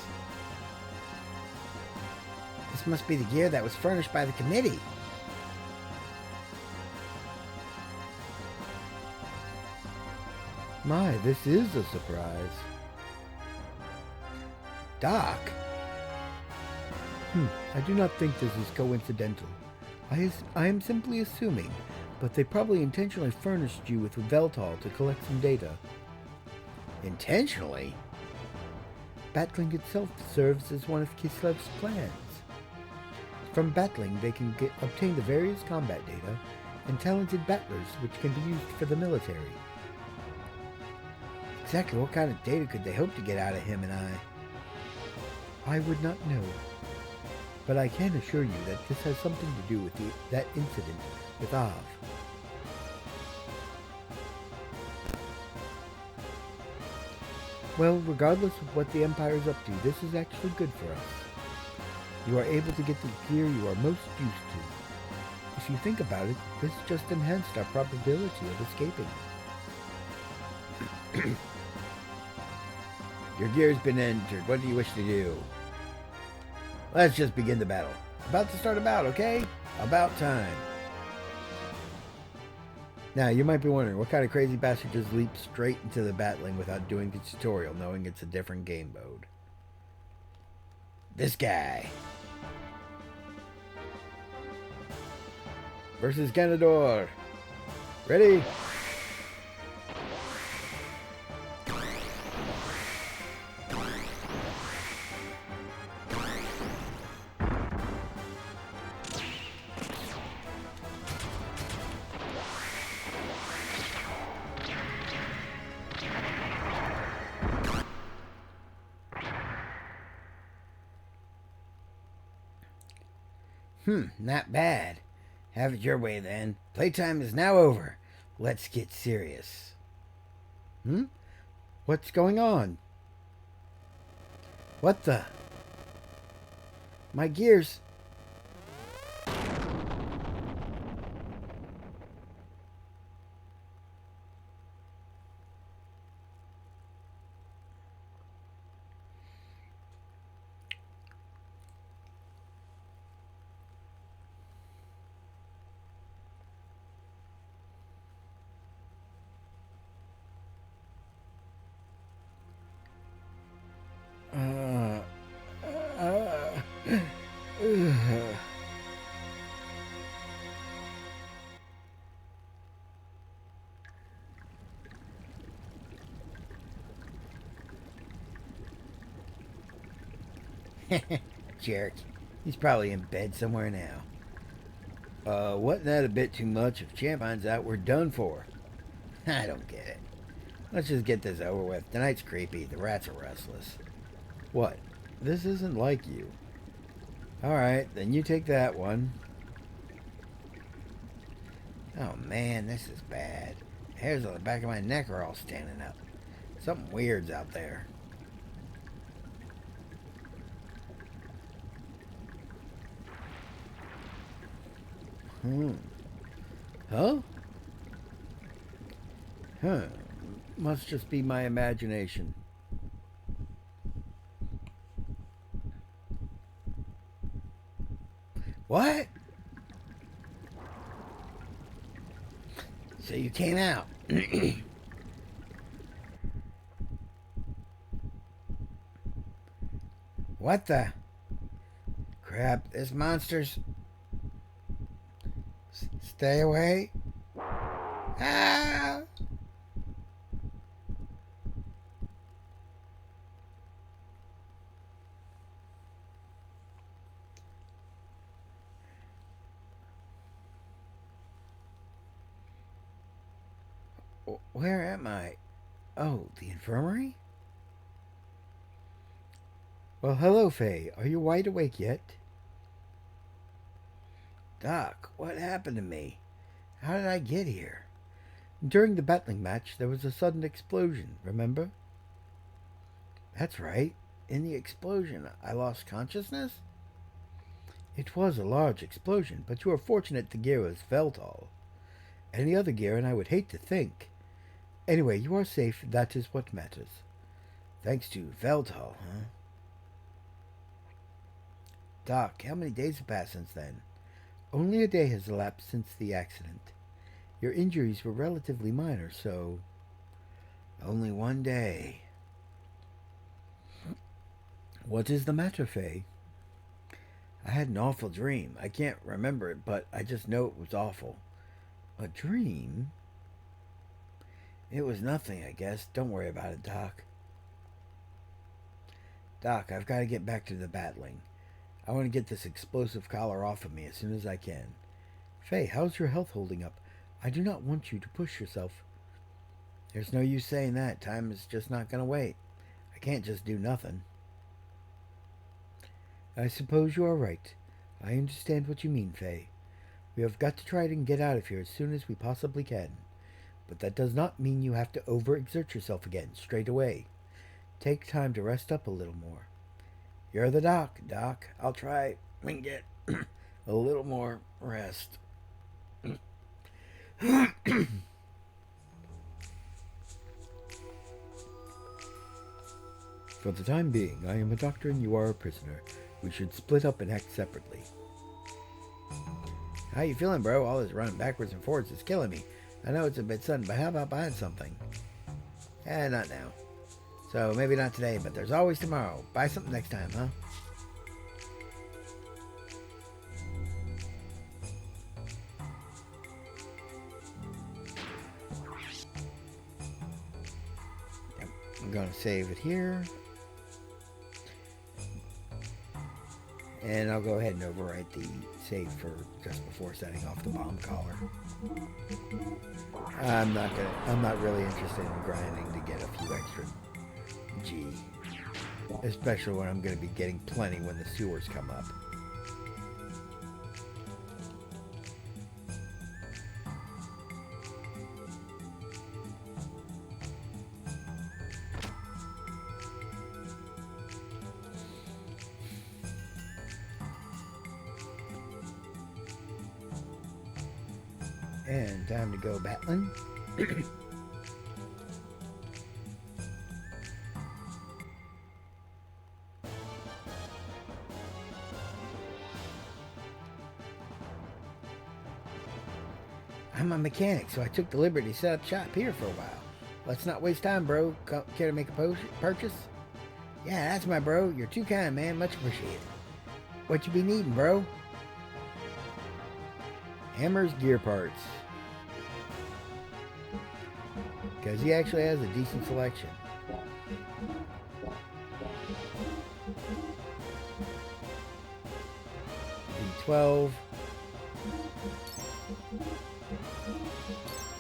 This must be the gear that was furnished by the committee. My, this is a surprise. Doc? I do not think this is coincidental. I am simply assuming, but they probably intentionally furnished you with Veltal to collect some data. Intentionally? Battling itself serves as one of Kislev's plans. From battling, they can obtain the various combat data and talented battlers which can be used for the military. Exactly what kind of data could they hope to get out of him and I would not know. But I can assure you that this has something to do with that incident with Av. Well, regardless of what the Empire is up to, this is actually good for us. You are able to get the gear you are most used to. If you think about it, this just enhanced our probability of escaping. Your gear's been entered. What do you wish to do? Let's just begin the battle. About to start about, okay? About time. Now, you might be wondering, what kind of crazy bastard just leaps straight into the battling without doing the tutorial, knowing it's a different game mode? This guy. Versus Ganador. Ready? Not bad. Have it your way then. Playtime is now over. Let's get serious. What's going on? What the? My gears. Jerk. He's probably in bed somewhere now. Wasn't that a bit too much? If Champ finds out, we're done for. I don't get it. Let's just get this over with. Tonight's creepy. The rats are restless. What? This isn't like you. Alright, then you take that one. Oh man, this is bad. Hairs on the back of my neck are all standing up. Something weird's out there. Huh? Must just be my imagination. What? So you came out. What the? Crap, this monster's... Stay away. Ah! Where am I? Oh, the infirmary? Well, hello, Faye. Are you wide awake yet? Doc, what happened to me? How did I get here? During the battling match, there was a sudden explosion, remember? That's right. In the explosion, I lost consciousness? It was a large explosion, but you were fortunate the gear was Veltal. Any other gear, and I would hate to think. Anyway, you are safe. That is what matters. Thanks to Veltal, huh? Doc, how many days have passed since then? Only a day has elapsed since the accident. Your injuries were relatively minor, so... Only one day. What is the matter, Faye? I had an awful dream. I can't remember it, but I just know it was awful. A dream? It was nothing, I guess. Don't worry about it, Doc. Doc, I've got to get back to the battling. I want to get this explosive collar off of me as soon as I can. Faye, how's your health holding up? I do not want you to push yourself. There's no use saying that. Time is just not going to wait. I can't just do nothing. I suppose you are right. I understand what you mean, Faye. We have got to try and get out of here as soon as we possibly can. But that does not mean you have to overexert yourself again straight away. Take time to rest up a little more. You're the doc, Doc. I'll try and get a little more rest. For the time being, I am a doctor and you are a prisoner. We should split up and act separately. How you feeling, bro? All this running backwards and forwards is killing me. I know it's a bit sudden, but how about buying something? Not now. So maybe not today, but there's always tomorrow. Buy something next time, huh? Yep, I'm going to save it here. And I'll go ahead and overwrite the save for just before setting off the bomb collar. I'm not really interested in grinding to get a few extra G. Especially when I'm going to be getting plenty when the sewers come up. And time to go battling. I'm a mechanic, so I took the liberty to set up shop here for a while. Let's not waste time, bro. Care to make a purchase? Yeah, that's my bro. You're too kind, man. Much appreciated. What you be needing, bro? Hammers, gear parts. Because he actually has a decent selection. V12.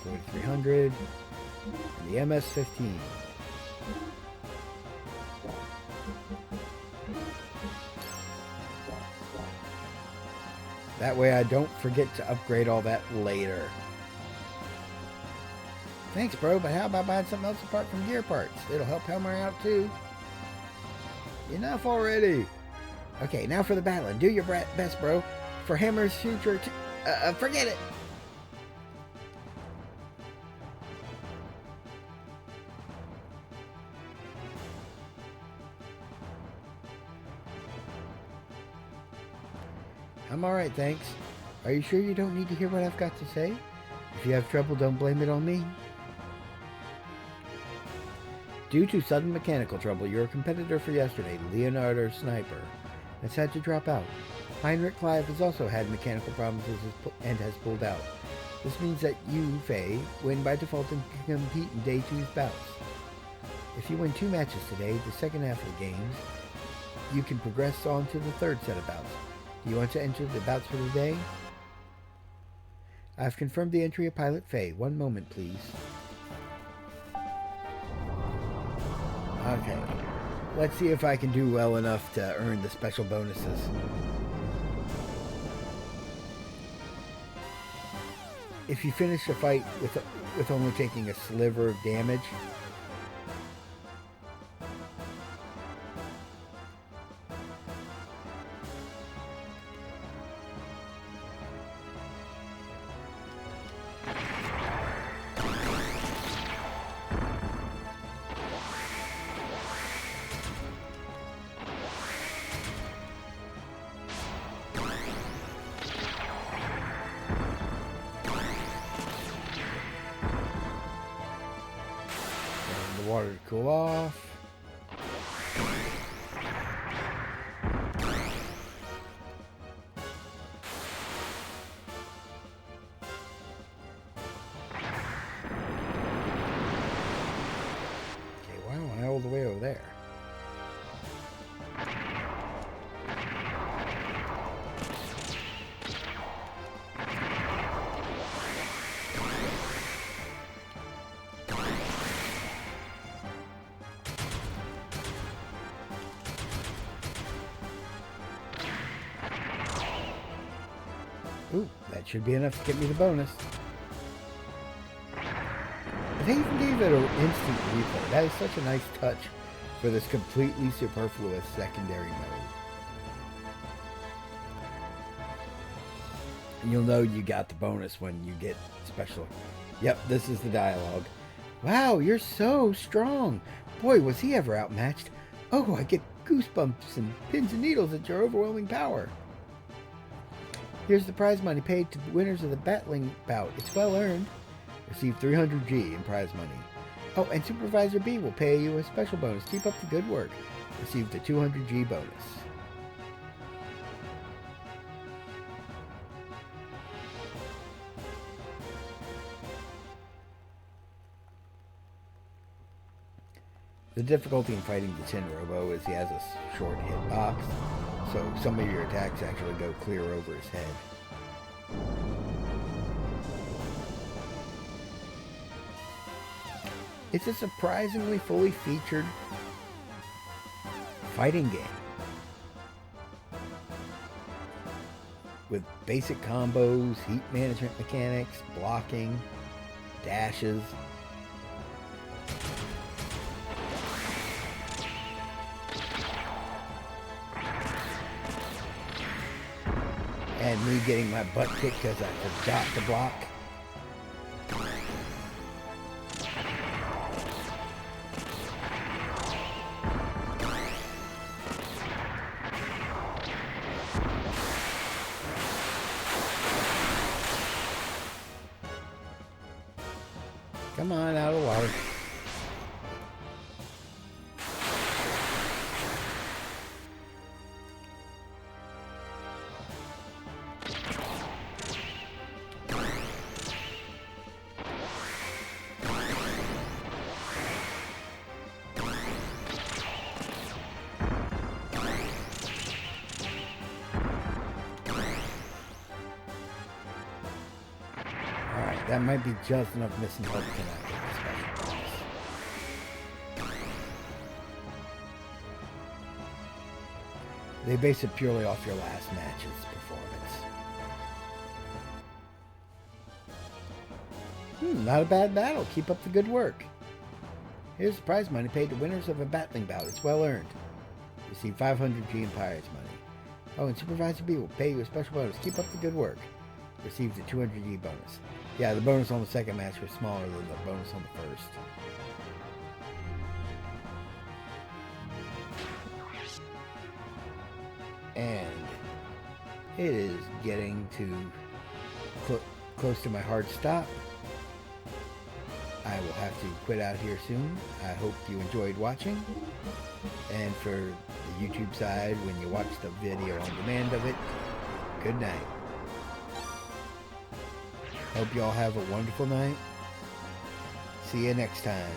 4300. And the MS-15. That way I don't forget to upgrade all that later. Thanks, bro, but how about buying something else apart from gear parts? It'll help Helmer out, too. Enough already. Okay, now for the battling. Do your best, bro. For Hammer's future, forget it. I'm alright, thanks. Are you sure you don't need to hear what I've got to say? If you have trouble, don't blame it on me. Due to sudden mechanical trouble, your competitor for yesterday, Leonardo Sniper, has had to drop out. Heinrich Clive has also had mechanical problems and has pulled out. This means that you, Faye, win by default and can compete in Day 2's bouts. If you win 2 matches today, the second half of the games, you can progress on to the third set of bouts. Do you want to enter the bouts for the day? I've confirmed the entry of Pilot Faye. One moment, please. Okay. Let's see if I can do well enough to earn the special bonuses. If you finish a fight with only taking a sliver of damage, water to cool off. Okay, why am I all the way over there? Ooh, that should be enough to get me the bonus. They even gave it an instant replay. That is such a nice touch for this completely superfluous secondary mode. And you'll know you got the bonus when you get special. Yep, this is the dialogue. Wow, you're so strong. Boy, was he ever outmatched. Oh, I get goosebumps and pins and needles at your overwhelming power. Here's the prize money paid to winners of the battling bout. It's well earned. Receive 300G in prize money. Oh, and Supervisor B will pay you a special bonus. Keep up the good work. Receive the 200G bonus. The difficulty in fighting the Tin Robo is he has a short hitbox, so some of your attacks actually go clear over his head. It's a surprisingly fully featured fighting game with basic combos, heat management mechanics, blocking, dashes. And me getting my butt kicked because I forgot to block. Come on, out of the water. Alright, that might be just enough missing help to not get the special bonus. They base it purely off your last match's performance. Not a bad battle. Keep up the good work. Here's the prize money paid to winners of a battling bout. It's well earned. Receive 500G in prize money. Oh, and Supervisor B will pay you a special bonus. Keep up the good work. Receives a 200G bonus. Yeah, the bonus on the second match was smaller than the bonus on the first. And it is getting to close to my hard stop. I will have to quit out here soon. I hope you enjoyed watching. And for the YouTube side, when you watch the video on demand of it, good night. Hope you all have a wonderful night. See you next time.